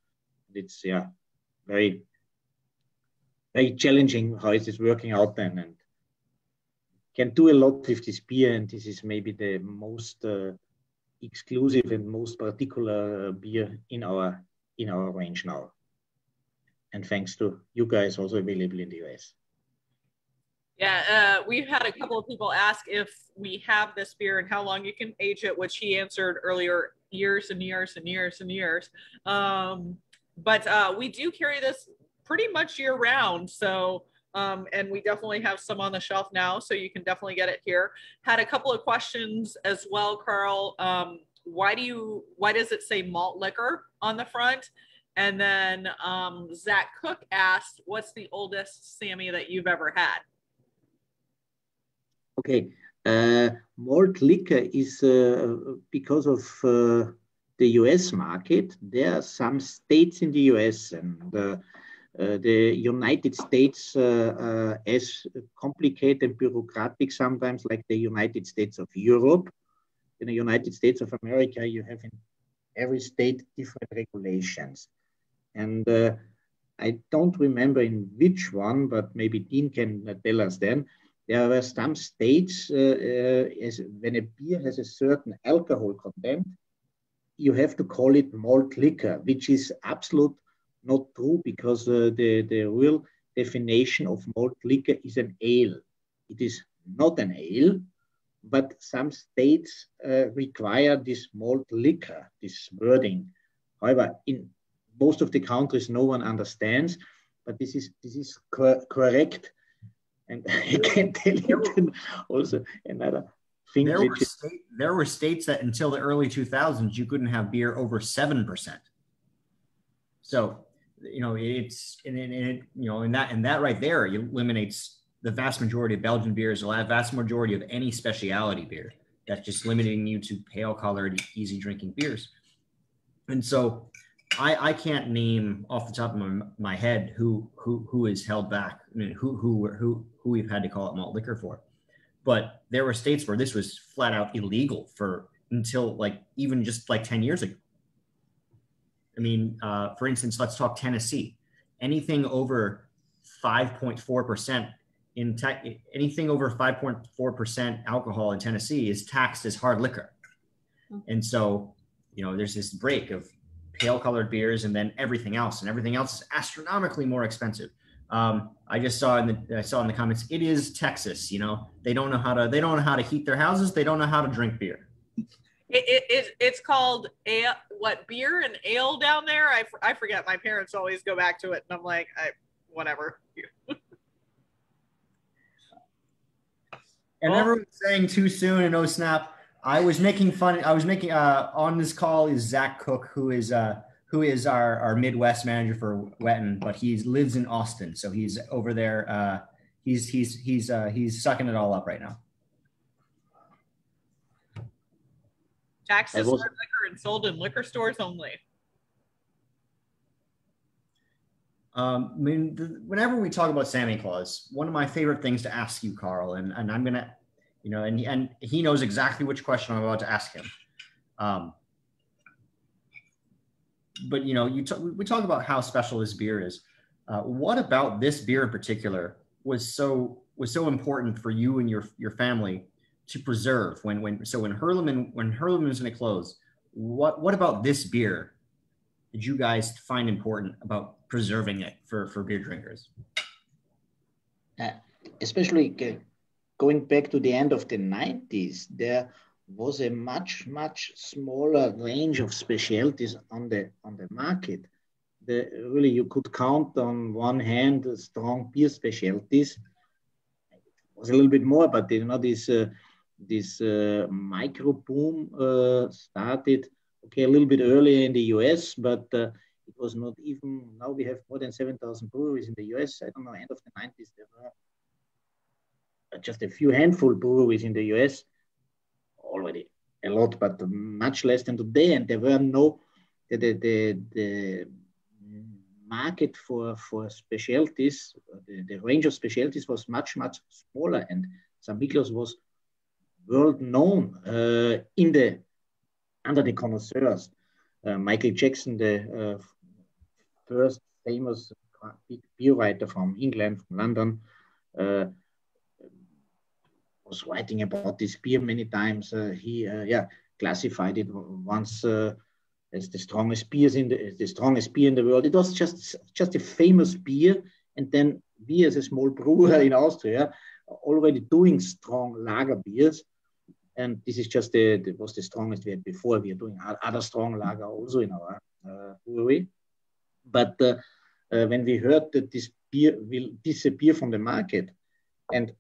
It's very, very challenging how it is working out then, and can do a lot with this beer. And this is maybe the most exclusive and most particular beer in our range now. And thanks to you guys, also available in the US. Yeah, we've had a couple of people ask if we have this beer and how long you can age it, which he answered earlier, years and years and years and years. But we do carry this pretty much year round. So, and we definitely have some on the shelf now, so you can definitely get it here. Had a couple of questions as well, Carl. Why does it say malt liquor on the front? And then Zach Cook asked, what's the oldest Sammy that you've ever had? Okay, malt liquor is because of the US market. There are some states in the US, and the United States as complicated and bureaucratic sometimes like the United States of Europe. In the United States of America, you have in every state different regulations. And I don't remember in which one, but maybe Dean can tell us then. There were some states, when a beer has a certain alcohol content, you have to call it malt liquor, which is absolute not true, because the real definition of malt liquor is an ale. It is not an ale, but some states require this malt liquor, this wording. However, in most of the countries, no one understands, but this is correct. And I can tell you also another thing. There were states that until the early 2000s, you couldn't have beer over 7%. So you know, it's and that right there eliminates the vast majority of Belgian beers, the vast majority of any specialty beer. That's just limiting you to pale colored, easy drinking beers. And so I can't name off the top of my head who is held back. I mean, who we've had to call it malt liquor for. But there were states where this was flat out illegal until like even just like 10 years ago. I mean, for instance, let's talk Tennessee. Anything over 5.4% anything over 5.4% alcohol in Tennessee is taxed as hard liquor. And so, you know, there's this break of pale colored beers and then everything else, and everything else is astronomically more expensive. I just saw in the comments, it is Texas. You know, they don't know how to heat their houses. They don't know how to drink beer. It's called ale, beer and ale down there. I forget. My parents always go back to it, and I'm like, whatever. And everyone's saying too soon and oh snap. I was making on this call is Zach Cook, who is our Midwest manager for Wetton, but he lives in Austin, so he's over there. He's sucking it all up right now. Taxes hard liquor and sold in liquor stores only. I mean, whenever we talk about Santa Claus, one of my favorite things to ask you, Carl, and I'm gonna, you know, and he knows exactly which question I'm about to ask him. But you know, we talk about how special this beer is. What about this beer in particular was so important for you and your family to preserve when Hurleman was going to close? What about this beer did you guys find important about preserving it for beer drinkers? Especially going back to the end of the 90s, there was a much smaller range of specialties on the market. Really, you could count on one hand strong beer specialties. It was a little bit more, but you know, this micro boom started a little bit earlier in the US, but it was not even. Now we have more than 7,000 breweries in the US. I don't know, end of the 90s there were just a few handful breweries in the US. Already a lot, but much less than today. And there were no the market for specialties. The range of specialties was much smaller, and St. Miklos was world known under the connoisseurs. Michael Jackson, the first famous big beer writer from England, from London, was writing about this beer many times. He classified it once as the strongest beer in the world. It was just a famous beer, and then we as a small brewer in Austria already doing strong lager beers, and this is just was the strongest we had before. We are doing other strong lager also in our brewery, but when we heard that this beer will disappear from the market, and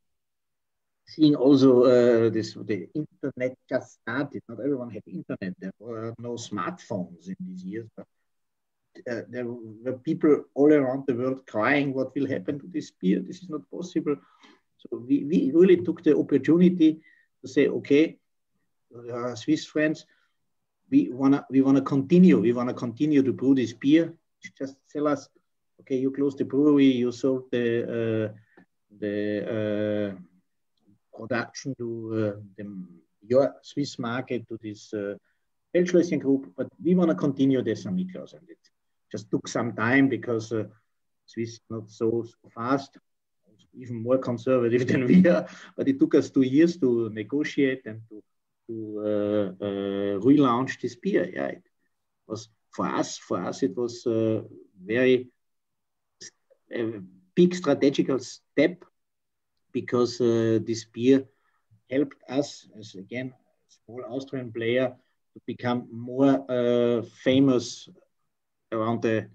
seeing also the internet just started. Not everyone had internet. There were no smartphones in these years, but there were people all around the world crying, what will happen to this beer? This is not possible. So we really took the opportunity to say, okay, Swiss friends, we wanna continue. We wanna continue to brew this beer. Just tell us, okay, you closed the brewery, you sold the production to your Swiss market, to this Feldschlösschen group, but we want to continue the St. Miklos, and it just took some time because Swiss is not so fast, even more conservative than we are, but it took us 2 years to negotiate and to relaunch this beer. Yeah, it was for us it was a very big strategical step, because this beer helped us, as again, a small Austrian player, to become more famous around the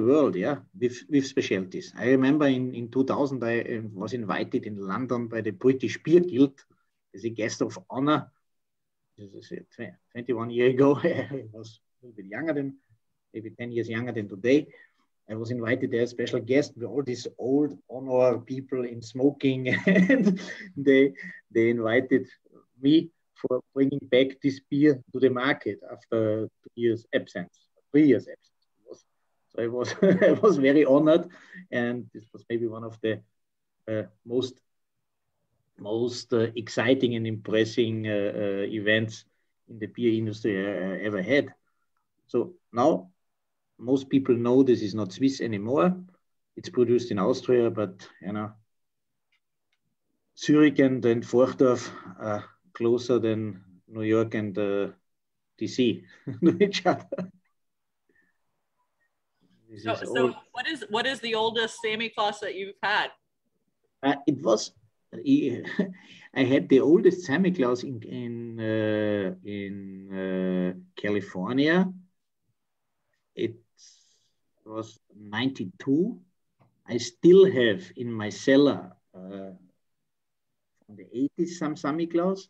world, with specialties. I remember in 2000, I was invited in London by the British Beer Guild as a guest of honor. This is 21 years ago. I was a little bit younger maybe 10 years younger than today. I was invited there, special guest with all these old honor people in smoking, and they invited me for bringing back this beer to the market after 2 years absence, 3 years absence. So I was I was very honored, and this was maybe one of the most exciting and impressing events in the beer industry I ever had. So now most people know this is not Swiss anymore. It's produced in Austria, but Zurich and Forchdorf are closer than New York and DC to each other. So what is the oldest Sammy Claus that you've had? It was I had the oldest Santa Claus in California. It was 92. I still have in my cellar from the 80s some Santa Claus.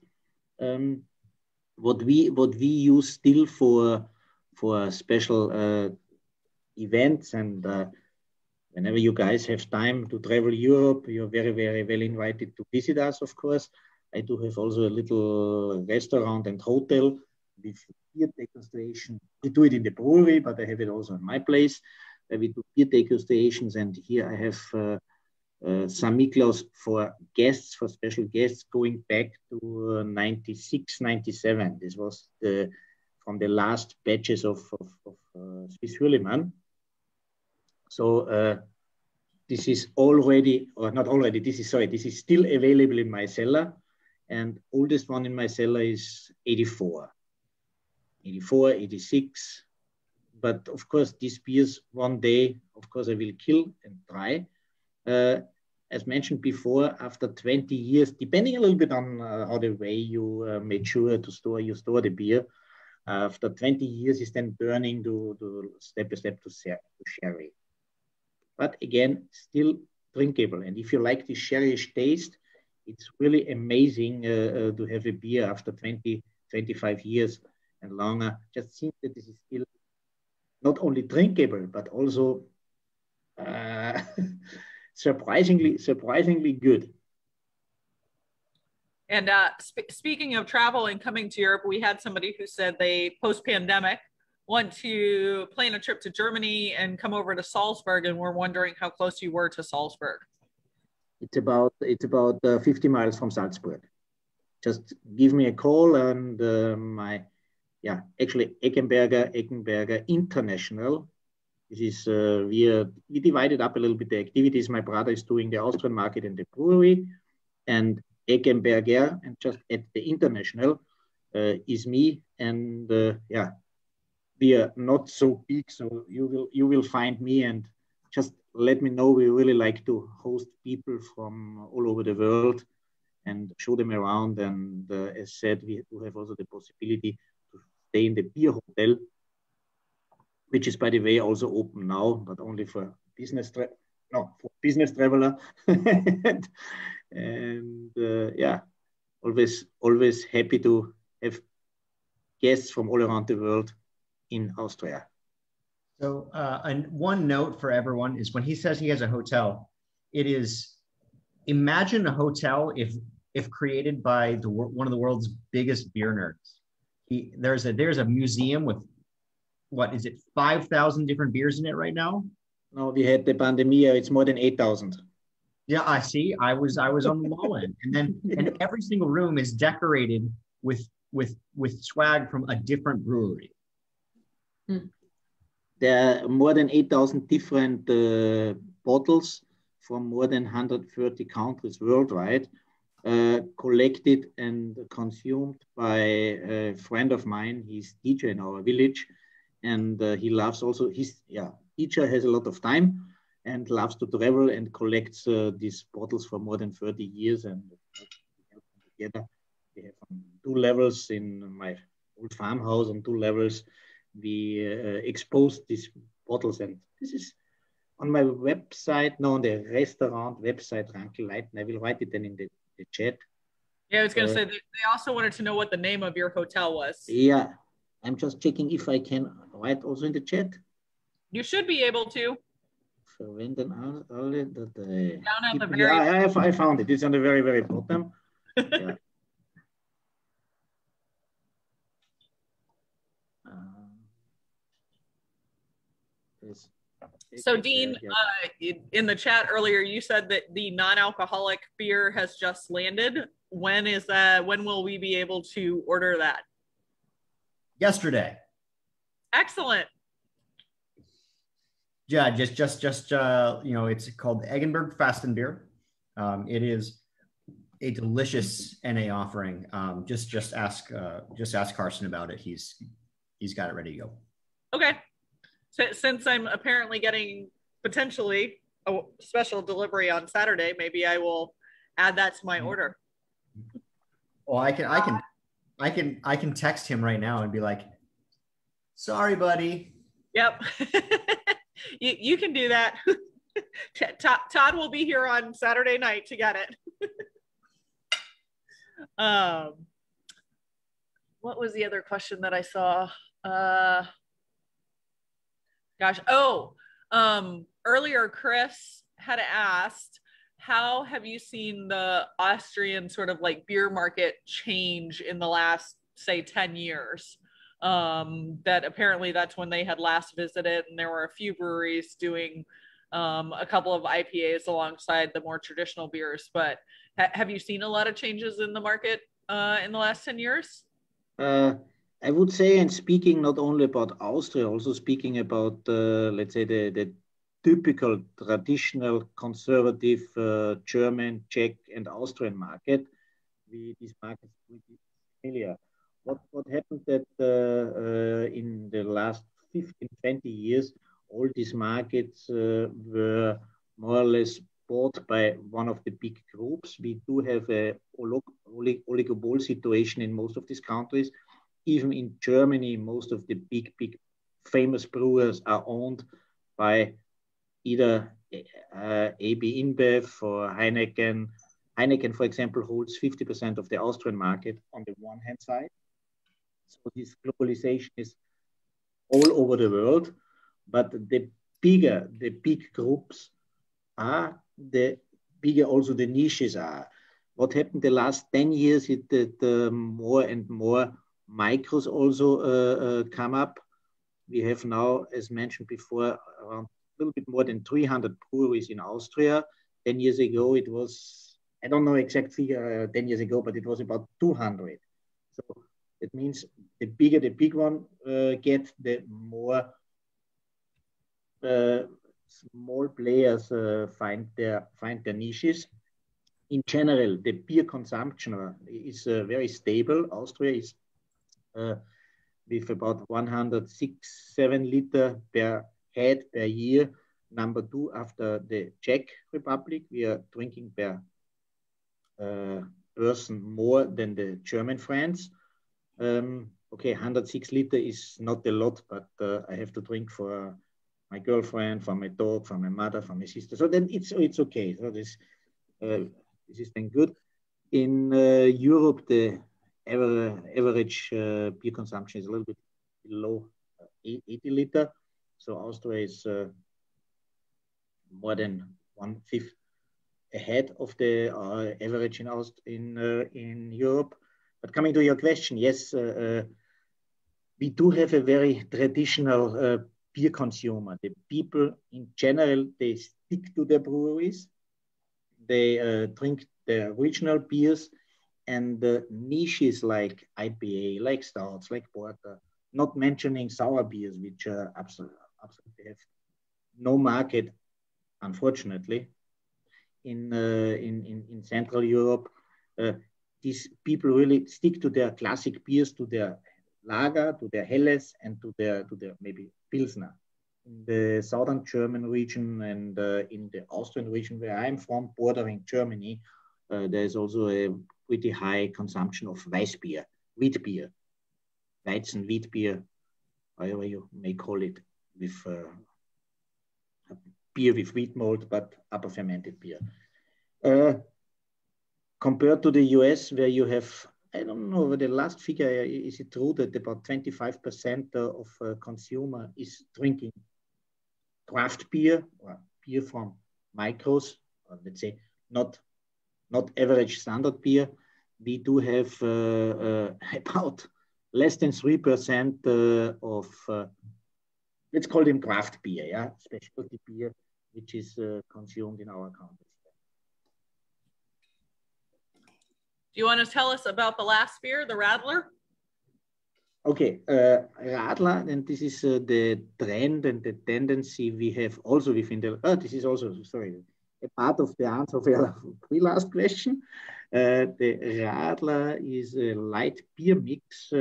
What we use still for special events, and whenever you guys have time to travel Europe, you're very, very well invited to visit us, of course. I do have also a little restaurant and hotel with beer degustation. We do it in the brewery, but I have it also in my place. We do beer degustations, and here I have St. Niklaus for guests, for special guests, going back to 96, 97. This was from the last batches of Swiss Hürlimann. So this is already, or not already, this is still available in my cellar. And oldest one in my cellar is 84, 86. But of course, these beers one day, of course, I will kill and try. As mentioned before, after 20 years, depending a little bit on how the way you made sure to store the beer, after 20 years is then turning to step by step to sherry. But again, still drinkable. And if you like the sherryish taste, it's really amazing to have a beer after 20, 25 years and longer. Just think that this is still not only drinkable, but also surprisingly good. And speaking of travel and coming to Europe, we had somebody who said they, post-pandemic, want to plan a trip to Germany and come over to Salzburg, and we're wondering how close you were to Salzburg. It's about 50 miles from Salzburg. Just give me a call, and actually Eggenberger International. This is we divided up a little bit the activities. My brother is doing the Austrian market and the brewery, and Eggenberger, and just at the international is me, and we are not so big, so you will find me, and just let me know. We really like to host people from all over the world and show them around. And as said, we do have also the possibility to stay in the beer hotel, which is, by the way, also open now, but only for business traveler. and always happy to have guests from all around the world in Austria. So and one note for everyone is when he says he has a hotel, it is, imagine a hotel if created by one of the world's biggest beer nerds. There's a museum with, what is it, 5,000 different beers in it right now? No, we had the pandemia. It's more than 8,000. Yeah, I see. I was on the low end, and every single room is decorated with swag from a different brewery. There are more than 8,000 different bottles from more than 130 countries worldwide, collected and consumed by a friend of mine. He's teacher in our village, and he loves also, teacher has a lot of time and loves to travel and collects these bottles for more than 30 years. And together we have 2 levels in my old farmhouse, on 2 levels. We exposed these bottles, and this is on my website, on the restaurant website, Rankel Leiten. I will write it then in the chat. Yeah, I was going to say, they also wanted to know what the name of your hotel was. Yeah, I'm just checking if I can write also in the chat. You should be able to. Verwenden alle Down at the very yeah, I found it. It's on the very, very bottom. Yeah. So Dean, in the chat earlier, you said that the non-alcoholic beer has just landed. When is that? When will we be able to order that? Yesterday. Excellent. Yeah, just you know, it's called Eggenberg Fastenbier. It is a delicious NA offering. Just ask Carson about it. He's got it ready to go. Okay. So, since I'm apparently getting potentially a special delivery on Saturday, maybe I will add that to my order. Well, I can text him right now and be like, "Sorry, buddy." Yep. you can do that. Todd will be here on Saturday night to get it. What was the other question that I saw? Earlier Chris had asked, how have you seen the Austrian sort of like beer market change in the last, say, 10 years? That apparently that's when they had last visited, and there were a few breweries doing a couple of IPAs alongside the more traditional beers. But have you seen a lot of changes in the market in the last 10 years? I would say, and speaking not only about Austria, also speaking about, let's say, the typical traditional conservative German, Czech, and Austrian market, these markets will be familiar. What happened that in the last 15, 20 years, all these markets were more or less bought by one of the big groups. We do have a oligopoly situation in most of these countries. Even in Germany, most of the big famous brewers are owned by either AB InBev or Heineken. Heineken, for example, holds 50% of the Austrian market on the one hand side. So this globalization is all over the world, but the bigger the big groups are, the bigger also the niches are. What happened the last 10 years is that more and more micros also come up. We have now, as mentioned before, around a little bit more than 300 breweries in Austria. 10 years ago, it was, I don't know exact figure 10 years ago, but it was about 200. So it means the bigger the big one gets, the more small players find their niches. In general, the beer consumption is very stable. Austria is with about 106-7 liter per head per year, number 2 after the Czech Republic. We are drinking per person more than the German friends. Okay, 106 liter is not a lot, but I have to drink for my girlfriend, for my dog, for my mother, for my sister. So then it's okay. So this is then good. In Europe, the average beer consumption is a little bit below 80 liter. So Austria is more than 1/5 ahead of the average in Europe. But coming to your question, yes, we do have a very traditional beer consumer. The people in general, they stick to their breweries. They drink the original beers, and the niches like IPA, like stouts, like porter, not mentioning sour beers, which absolutely have no market, unfortunately, in Central Europe. These people really stick to their classic beers, to their lager, to their helles, and to their maybe pilsner. In the southern German region and in the Austrian region where I'm from, bordering Germany, there is also a pretty high consumption of Weissbier, wheat beer, Weizen wheat beer, however you may call it, with beer with wheat malt, but upper fermented beer. Compared to the US, where you have, I don't know, the last figure, is it true that about 25% of consumer is drinking craft beer or beer from micros, or let's say not average standard beer. We do have about less than 3% of, let's call them craft beer, yeah, specialty beer, which is consumed in our country. Do you want to tell us about the last beer, the Radler? Okay, Radler, and this is the trend and the tendency we have also within the, this is also, sorry, a part of the answer of your last question. The Radler is a light beer mix,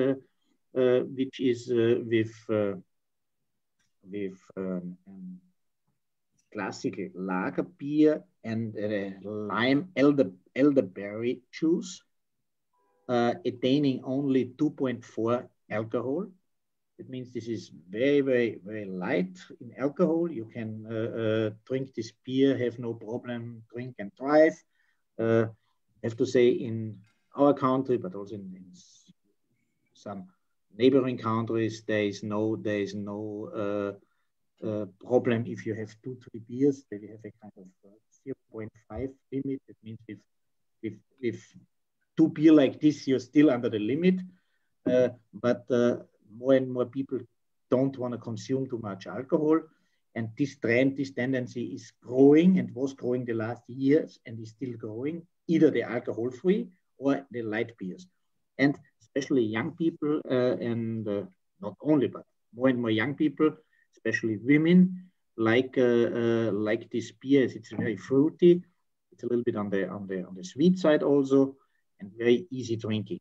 which is with classical lager beer and lime elderberry juice, attaining only 2.4 alcohol. It means this is very, very, very light in alcohol. You can drink this beer, have no problem, drink and drive. I have to say in our country, but also in some neighboring countries, there is no problem if you have 2-3 beers. Then you have a kind of 0.5 limit. That means with 2 beer like this, you're still under the limit. But more and more people don't want to consume too much alcohol. And this trend, this tendency is growing and was growing the last years and is still growing, either the alcohol-free or the light beers. And especially young people and not only, but more and more young people, especially women, like this beer. It's very fruity. It's a little bit on the sweet side also, and very easy drinking.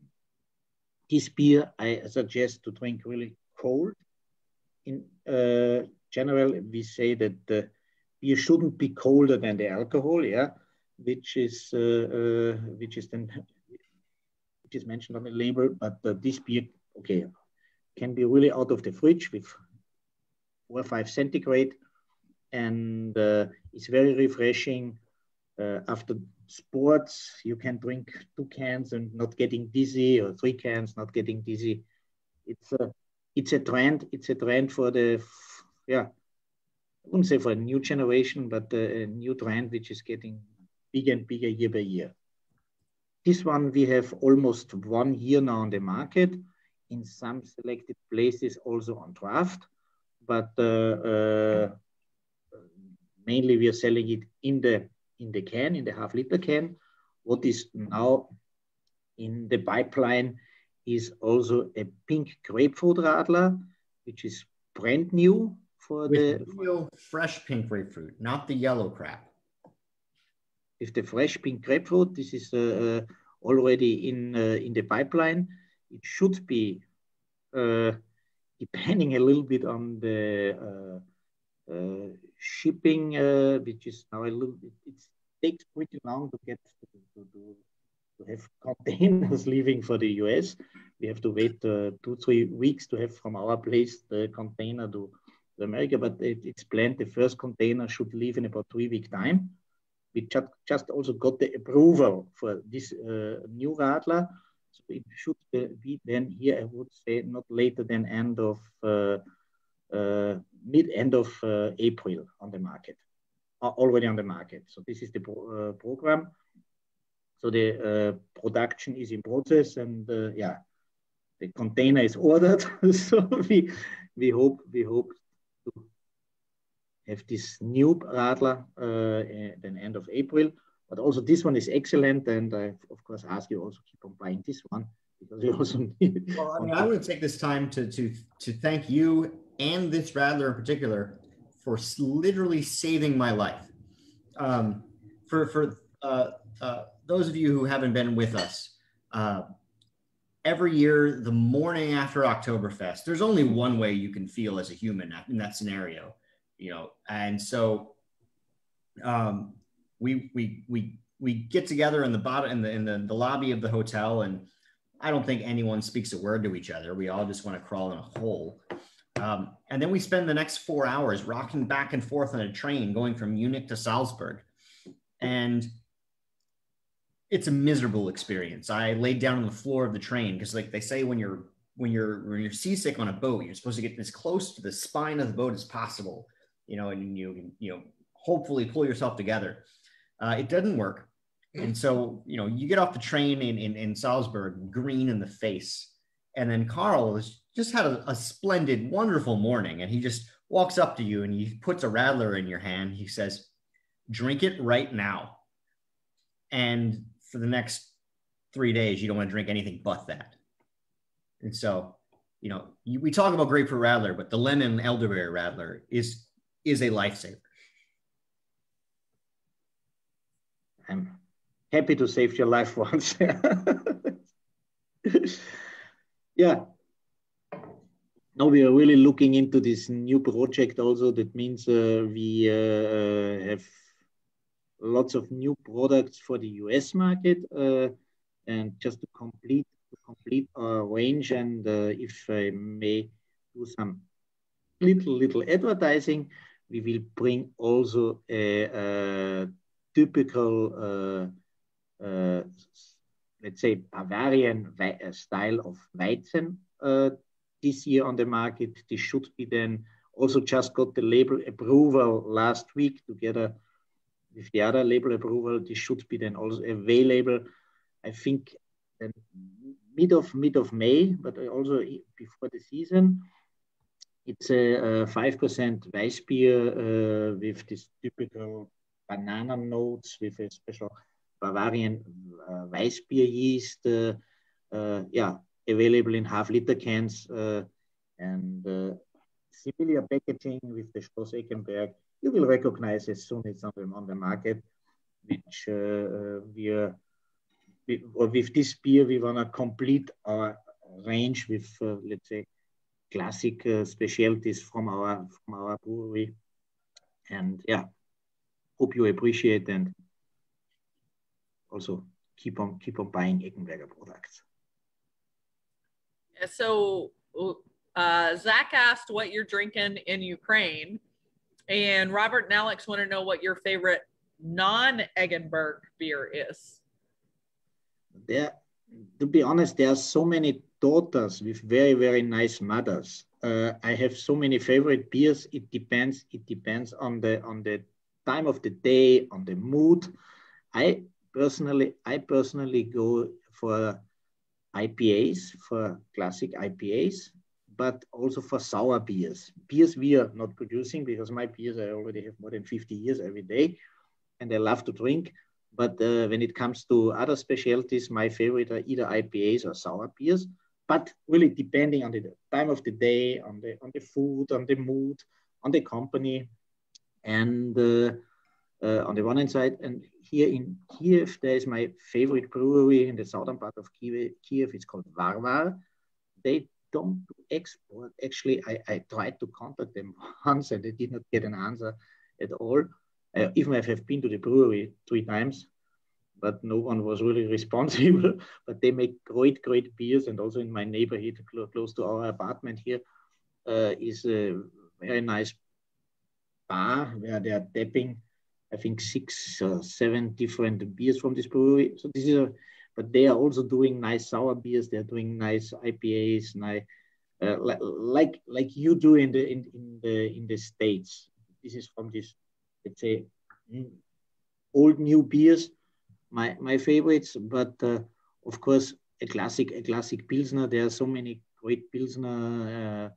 This beer I suggest to drink really cold. In general, we say that the beer shouldn't be colder than the alcohol, yeah, which is mentioned on the label. But this beer, okay, can be really out of the fridge with 4 or 5 centigrade, and it's very refreshing. After sports, you can drink 2 cans and not getting dizzy, or 3 cans not getting dizzy. It's a trend. It's a trend for the, I wouldn't say for a new generation, but a new trend which is getting bigger and bigger year by year. This one we have almost 1 year now on the market, in some selected places also on draft, but mainly we are selling it in the can, in the half-liter can. What is now in the pipeline is also a pink grapefruit Radler, which is brand new for with real fresh pink grapefruit, not the yellow crap. With the fresh pink grapefruit, this is already in the pipeline. It should be, depending a little bit on the shipping, which is now a little bit, it takes pretty long to get to have containers leaving for the US. We have to wait 2-3 weeks to have from our place the container to America, but it's planned the first container should leave in about 3 weeks time. We just also got the approval for this new Radler. So it should be then here, I would say, not later than mid-end of April on the market, already on the market. So this is the program. So the production is in process, and the container is ordered. So we hope to have this new Radler then end of April. But also this one is excellent, and I of course ask you also keep on buying this one, because you also need. Well, I mean, I want to take this time to thank you and this Radler in particular for literally saving my life. For those of you who haven't been with us, every year, the morning after Oktoberfest, there's only one way you can feel as a human in that scenario, and so we get together in the lobby of the hotel, and I don't think anyone speaks a word to each other. We all just want to crawl in a hole. And then we spend the next 4 hours rocking back and forth on a train going from Munich to Salzburg. And it's a miserable experience. I laid down on the floor of the train because, like they say, when you're seasick on a boat, you're supposed to get as close to the spine of the boat as possible. and you hopefully pull yourself together. It doesn't work. And so, you get off the train in Salzburg, green in the face. And then Carl has just had a splendid, wonderful morning. And he just walks up to you and he puts a Radler in your hand. He says, drink it right now. And for the next 3 days, you don't want to drink anything but that. And so, we talk about grapefruit Radler, but the lemon elderberry Radler is a lifesaver. I'm happy to save your life once. Yeah. Now we are really looking into this new project also. That means we have lots of new products for the US market, and just to complete our range. And if I may do some little advertising, we will bring also a typical, let's say, Bavarian style of Weizen this year on the market. This should be then also just got the label approval last week together with the other label approval. This should be then also available, I think, mid of May, but also before the season. It's a 5% Weissbier with this typical banana notes with a special Bavarian Weissbier yeast. Available in half-liter cans and similar packaging with the Schloss Eggenberg. You will recognize as soon as it's on the market, which with this beer, we want to complete our range with, let's say, classic specialties from our brewery. And yeah, hope you appreciate and also keep on buying Eggenberger products. So Zach asked what you're drinking in Ukraine, and Robert and Alex want to know what your favorite non-Eggenberg beer is. To be honest, there are so many daughters with very, very nice mothers. I have so many favorite beers. It depends on the time of the day, on the mood. I personally go for IPAs, for classic IPAs, but also for sour beers. Beers we are not producing because my beers I already have more than 50 years every day, and I love to drink. But when it comes to other specialties, my favorite are either IPAs or sour beers. But really depending on the time of the day, on the food, on the mood, on the company, and on the one hand side. And here in Kiev, there is my favorite brewery in the southern part of Kiev. It's called Varvar. They don't export. Actually, I tried to contact them once and I did not get an answer at all. Even I have been to the brewery 3 times, but no one was really responsible. But they make great beers. And also in my neighborhood, close to our apartment here, is a very nice bar where they are tapping, I think, 6 or 7 different beers from this brewery. So this is but they are also doing nice sour beers. They're doing nice IPAs, nice, like you do in the States. This is from this, let's say, old new beers, my favorites. But of course, a classic Pilsner. There are so many great Pilsner.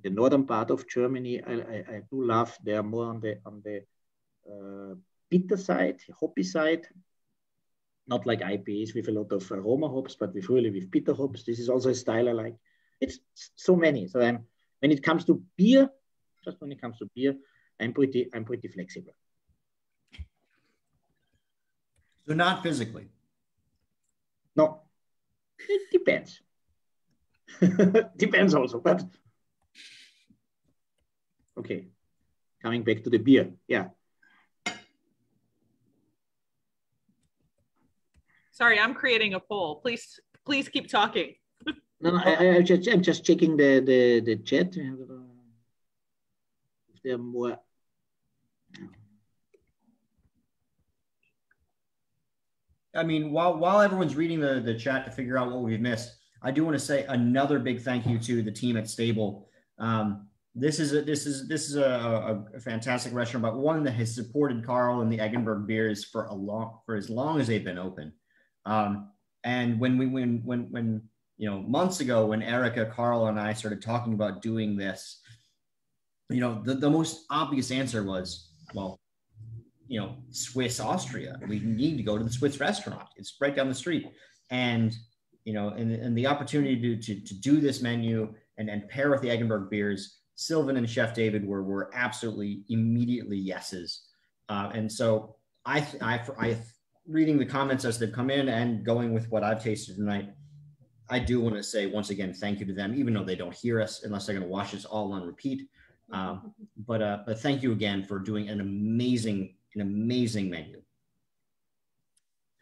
The northern part of Germany, I do love. They are more on the bitter side, hoppy side, not like IPAs with a lot of aroma hops, but with bitter hops. This is also a style I like. It's so many. So when it comes to beer, I'm pretty flexible. So not physically. No, it depends. Depends also, but okay. Coming back to the beer, yeah. Sorry, I'm creating a poll. Please keep talking. No, I'm just checking the chat. If there are more. I mean, while everyone's reading the chat to figure out what we've missed, I do want to say another big thank you to the team at Stable. This is a fantastic restaurant, but one that has supported Carl and the Eggenberg beers for as long as they've been open. And when months ago, when Erica, Carl, and I started talking about doing this, the most obvious answer was, well, Swiss, Austria. We need to go to the Swiss restaurant. It's right down the street. And and the opportunity to do this menu and pair with the Eggenberg beers, Sylvan and Chef David were absolutely immediately yeses. And so I reading the comments as they've come in and going with what I've tasted tonight, I do want to say once again, thank you to them, even though they don't hear us unless they're going to watch this all on repeat. But thank you again for doing an amazing menu.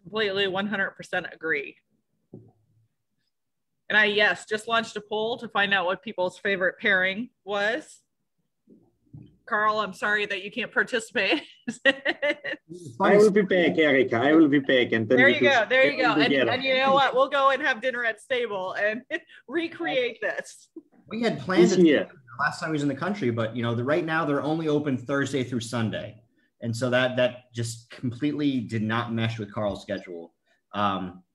Completely 100% agree. And I just launched a poll to find out what people's favorite pairing was. Carl, I'm sorry that you can't participate. I will be back, Erica. I will be back. And then there you go. And you know what? We'll go and have dinner at Stable and recreate this. We had planned it last time he was in the country, but right now they're only open Thursday through Sunday. And so that just completely did not mesh with Carl's schedule.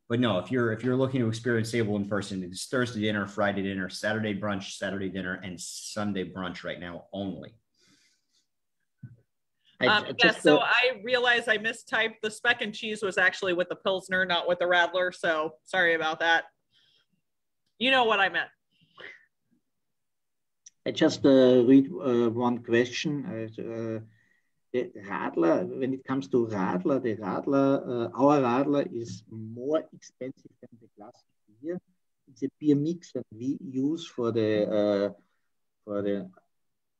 But no, if you're looking to experience Stable in person, it's Thursday dinner, Friday dinner, Saturday brunch, Saturday dinner, and Sunday brunch right now only. So I realized I mistyped. The speck and cheese was actually with the Pilsner, not with the Radler. So sorry about that. You know what I meant. I just read one question. The Radler, when it comes to Radler, our Radler is more expensive than the classic beer. It's a beer mix that we use for the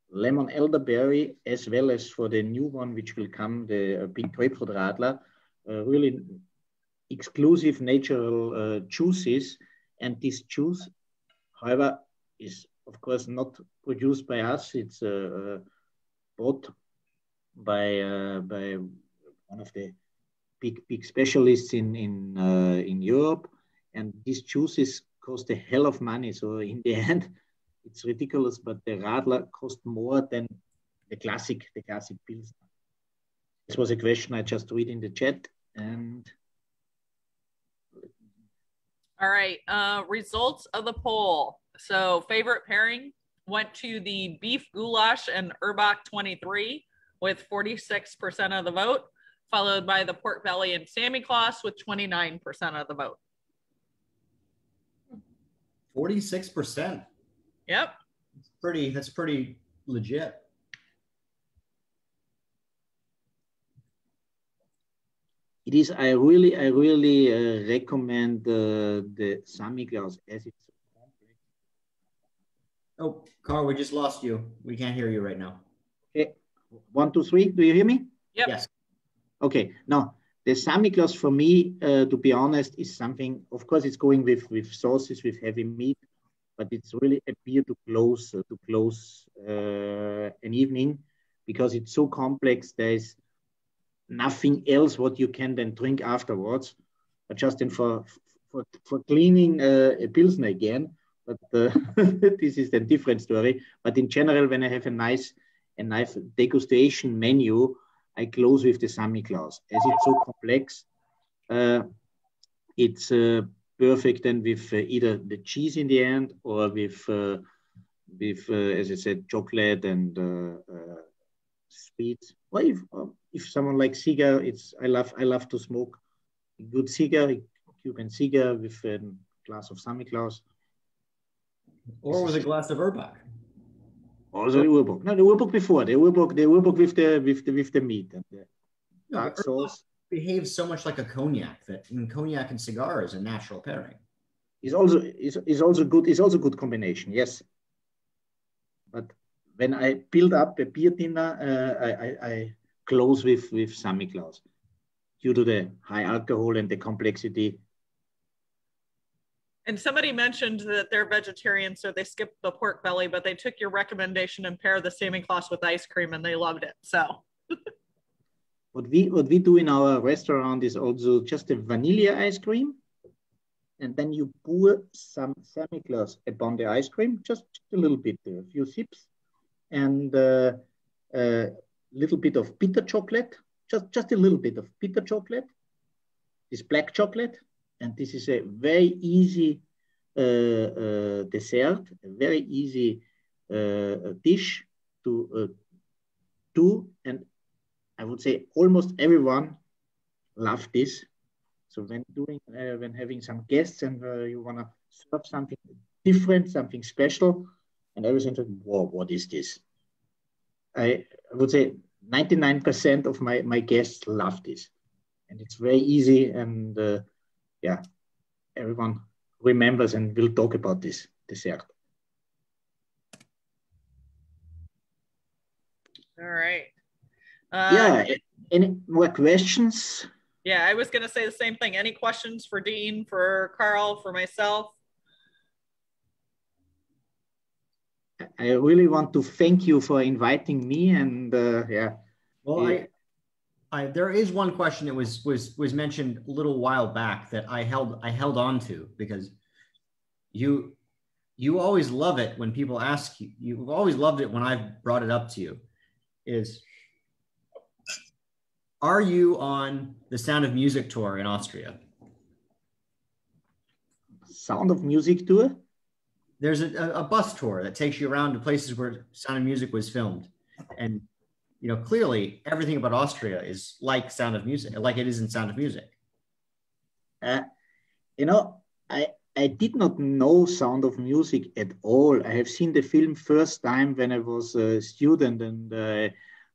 lemon elderberry, as well as for the new one, which will come, the big grapefruit Radler, really exclusive natural juices. And this juice, however, is of course not produced by us. It's bought by one of the big specialists in Europe, and these juices cost a hell of money. So in the end, it's ridiculous. But the Radler cost more than the classic Pilsner. This was a question I just read in the chat. And all right, results of the poll. So favorite pairing went to the beef goulash and Urbach 23 with 46% of the vote, followed by the pork belly and Sammy Claus with 29% of the vote. 46%. Yep. That's pretty legit. It is. I really recommend the Sammy Claus as it's so complex. Oh, Carl, we just lost you. We can't hear you right now. Okay. 1, 2, 3. Do you hear me? Yep. Yes. Okay. Now, the Sammy Claus for me, to be honest, is something, of course, it's going with sauces, with heavy meat, but it's really a beer to close an evening, because it's so complex. There's nothing else what you can then drink afterwards, just for cleaning a Pilsner again. But this is a different story. But in general, when I have a nice degustation menu, I close with the Sammy Claus. As it's so complex, it's perfect then with either the cheese in the end, or with as I said, chocolate and sweets. Or if someone likes cigar, I love to smoke a good cigar, a Cuban cigar with a glass of Sammy Claus. Or with a glass of Urbach. Also the Urburg. No, the Urburg before. The Urburg with the meat and the dark sauce. Behaves so much like a cognac that cognac and cigar is a natural pairing. Is also good. Is also good combination. Yes. But when I build up a beer dinner, I close with Sammy Claus due to the high alcohol and the complexity. And somebody mentioned that they're vegetarian, so they skipped the pork belly, but they took your recommendation and paired the Sammy Claus with ice cream, and they loved it. So. What we do in our restaurant is also just a vanilla ice cream, and then you pour some Sammy Claus upon the ice cream, just a little bit, a few sips, and a little bit of bitter chocolate, just a little bit of bitter chocolate, this black chocolate, and this is a very easy dessert, a very easy dish to do, and I would say almost everyone love this. So when having some guests and you want to serve something different, something special, and everything, whoa, what is this? I would say 99% of my guests love this, and it's very easy, and yeah, everyone remembers and will talk about this dessert. All right. Yeah. Any more questions? Yeah, I was going to say the same thing. Any questions for Dean, for Carl, for myself? I really want to thank you for inviting me, and yeah. Well, there is one question that was mentioned a little while back that I held on to, because you always love it when people ask you. You've always loved it when I've brought it up to you. Are you on the Sound of Music tour in Austria? Sound of Music tour? There's a bus tour that takes you around to places where Sound of Music was filmed. And, you know, clearly everything about Austria is like Sound of Music, like it is in Sound of Music. You know, I did not know Sound of Music at all. I have seen the film first time when I was a student, and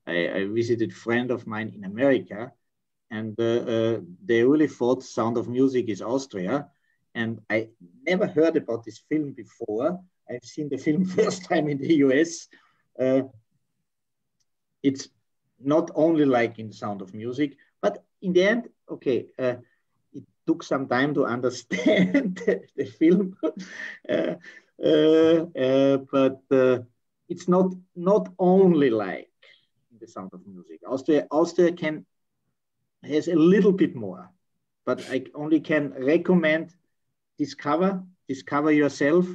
I visited a friend of mine in America, and they really thought Sound of Music is Austria. And I never heard about this film before. I've seen the film first time in the US. It's not only like in Sound of Music, but in the end, okay, it took some time to understand the film. But it's not only like the Sound of Music. Austria has a little bit more, but I only can recommend discover yourself,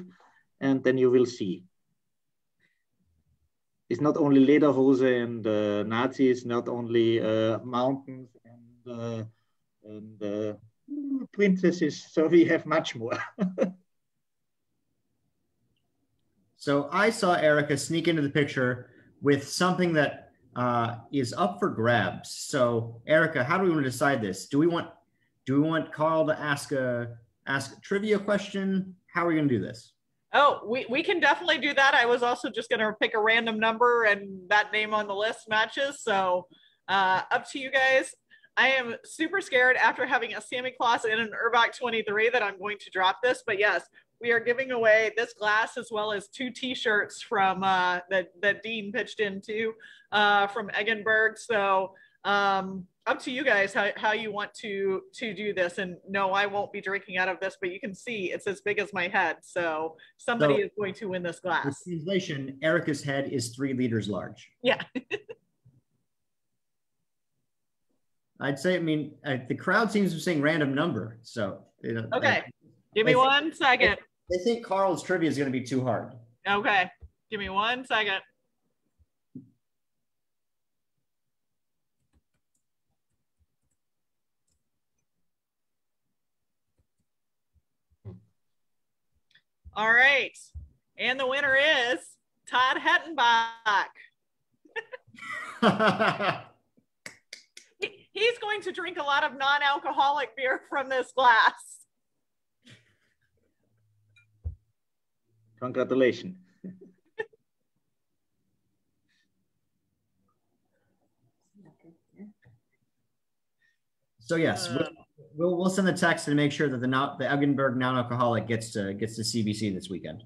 and then you will see. It's not only lederhose and Nazis, not only mountains and princesses. So we have much more. So I saw Erica sneak into the picture with something that is up for grabs. So Erica, how do we want to decide this? Do we want Carl to ask a trivia question? How are we going to do this? Oh, we can definitely do that. I was also just going to pick a random number, and that name on the list matches. So up to you guys. I am super scared after having a Sammy Claus and an Urbach 23 that I'm going to drop this. But yes, we are giving away this glass as well as 2 T-shirts from that Dean pitched into from Eggenberg. So up to you guys how you want to do this. And no, I won't be drinking out of this, but you can see it's as big as my head. So somebody is going to win this glass. The translation, Erica's head is 3 liters large. Yeah. I'd say, I mean, the crowd seems to be saying random number. So, you know, okay. Give me 1 second. They think Carl's trivia is going to be too hard. Okay. Give me 1 second. All right. And the winner is Todd Hettenbach. He's going to drink a lot of non-alcoholic beer from this glass. Congratulations. So yes, we'll send the text to make sure that the Eggenberg non-alcoholic gets to CBC this weekend.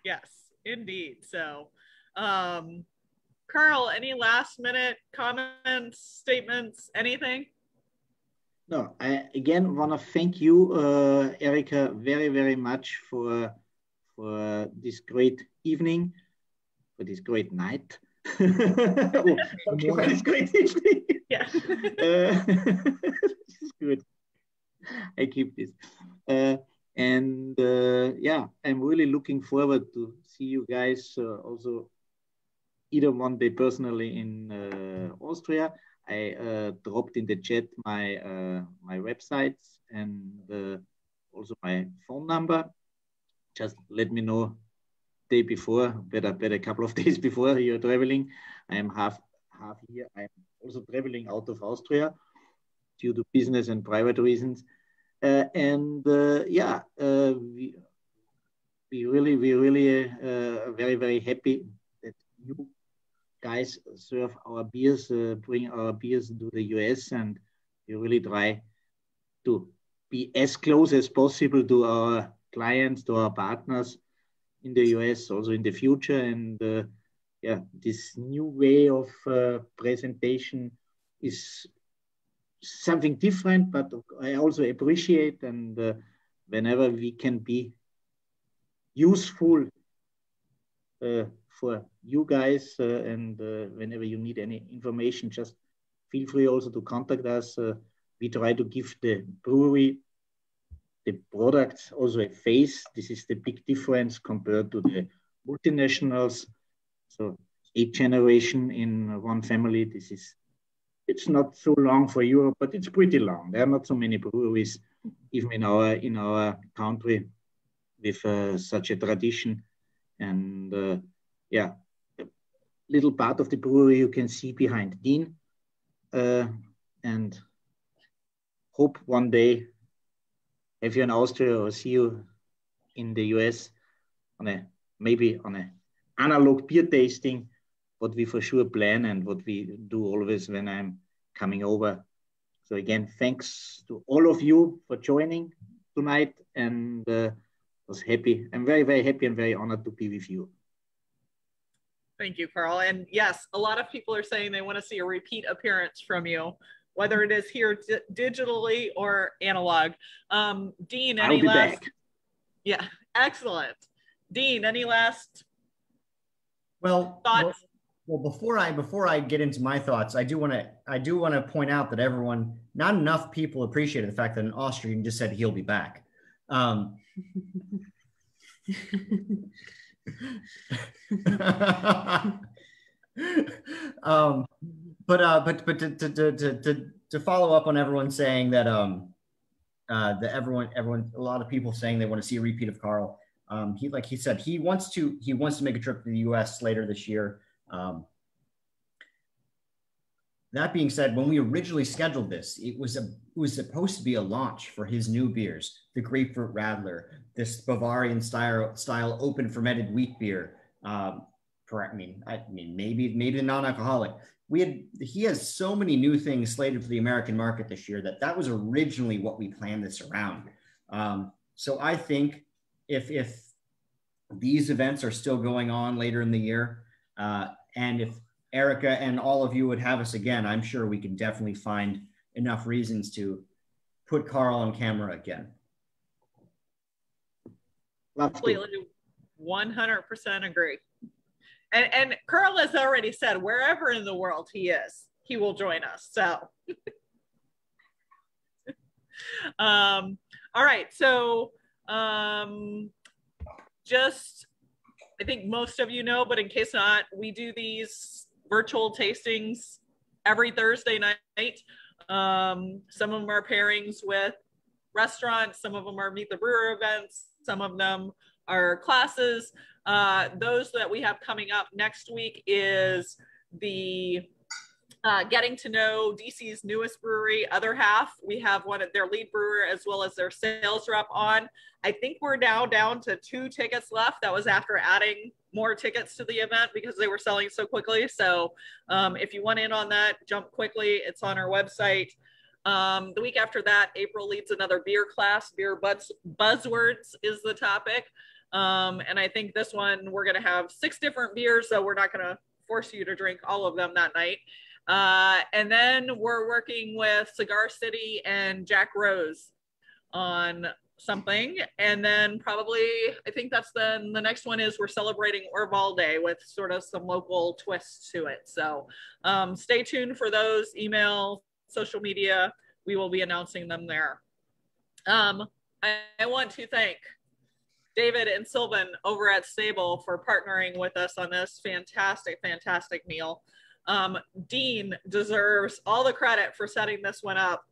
Yes, indeed. So, Carl, any last minute comments, statements, anything? No, I again want to thank you, Erica, very, very much for this great evening, for this great night. Oh, okay, for this great evening. Yeah. This is good. I keep this. Yeah, I'm really looking forward to see you guys also either one day personally in Austria. I dropped in the chat my websites and also my phone number. Just let me know day before, better a couple of days before you're traveling. I am half here. I'm also traveling out of Austria due to business and private reasons. We really very, very happy that you guys serve our beers, bring our beers to the US, and we really try to be as close as possible to our clients, to our partners in the US, also in the future. And this new way of presentation is something different, but I also appreciate, and whenever we can be useful for you guys, and whenever you need any information, just feel free also to contact us. We try to give the brewery, the products, also a face. This is the big difference compared to the multinationals. So 8 generations in one family. It's not so long for Europe, but it's pretty long. There are not so many breweries, even in our country, with such a tradition. And a little part of the brewery you can see behind Dean, and hope one day have you in Austria or see you in the US maybe on a analog beer tasting, what we for sure plan and what we do always when I'm coming over. So again, thanks to all of you for joining tonight, and was happy. I'm very, very happy and very honored to be with you. Thank you, Carl. And yes, a lot of people are saying they want to see a repeat appearance from you, whether it is here digitally or analog. Dean, any I'll be last? back. Yeah, excellent. Dean, any last thoughts? Well, before I get into my thoughts, I do want to point out that not enough people appreciated the fact that an Austrian just said he'll be back. But to follow up on everyone saying that a lot of people saying they want to see a repeat of Carl. He said he wants to make a trip to the US later this year. That being said, when we originally scheduled this, it was supposed to be a launch for his new beers, the Grapefruit Radler, this Bavarian style open fermented wheat beer. Maybe the non-alcoholic. He has so many new things slated for the American market this year that was originally what we planned this around. So I think if these events are still going on later in the year, and if Erica and all of you would have us again, I'm sure we can definitely find enough reasons to put Carl on camera again. Completely, 100% agree. And Carl has already said wherever in the world he is, he will join us. So, all right. So, just, I think most of you know, but in case not, we do these virtual tastings every Thursday night. Some of them are pairings with restaurants. Some of them are Meet the Brewer events. Some of them are classes. Those that we have coming up next week is the getting to know DC's newest brewery, Other Half. We have one of their lead brewer as well as their sales rep on. I think we're now down to 2 tickets left. That was after adding more tickets to the event because they were selling so quickly. So if you want in on that, jump quickly. It's on our website. The week after that, April leads another beer class. Beer buzzwords is the topic. And I think this one, we're going to have 6 different beers, so we're not going to force you to drink all of them that night. And then we're working with Cigar City and Jack Rose on something. And then probably, I think that's the next one is we're celebrating Orval Day with sort of some local twists to it. So stay tuned for those. Email, social media, we will be announcing them there. I want to thank David and Sylvan over at Stable for partnering with us on this fantastic, fantastic meal. Dean deserves all the credit for setting this one up.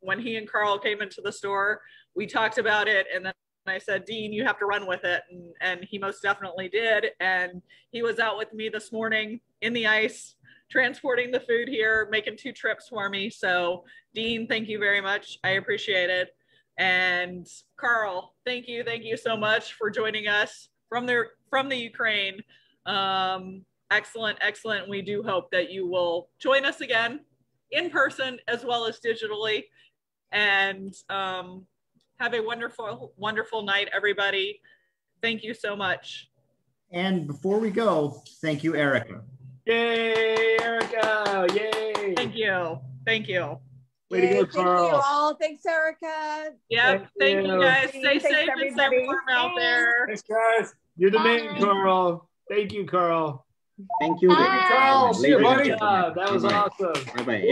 When he and Carl came into the store, we talked about it, and then I said, Dean, you have to run with it. And he most definitely did. And he was out with me this morning in the ice, transporting the food here, making 2 trips for me. So Dean, thank you very much. I appreciate it. And Carl, thank you so much for joining us from the Ukraine. Excellent. We do hope that you will join us again in person as well as digitally. And have a wonderful night, everybody. Thank you so much. And before we go, thank you, Erica. Yay, Erica! Yay! Thank you. Way to go, Carl. Thank you all. Thanks, Erica. Yep. Thank you guys. Stay Thanks, safe and everybody. stay warm out there. Thanks, guys. You're the man, Bye. Carl. Thank you, Carl. Thank you. Bye. Carl, see you, Ladies and buddy. gentlemen. That was Bye-bye. awesome. Bye-bye.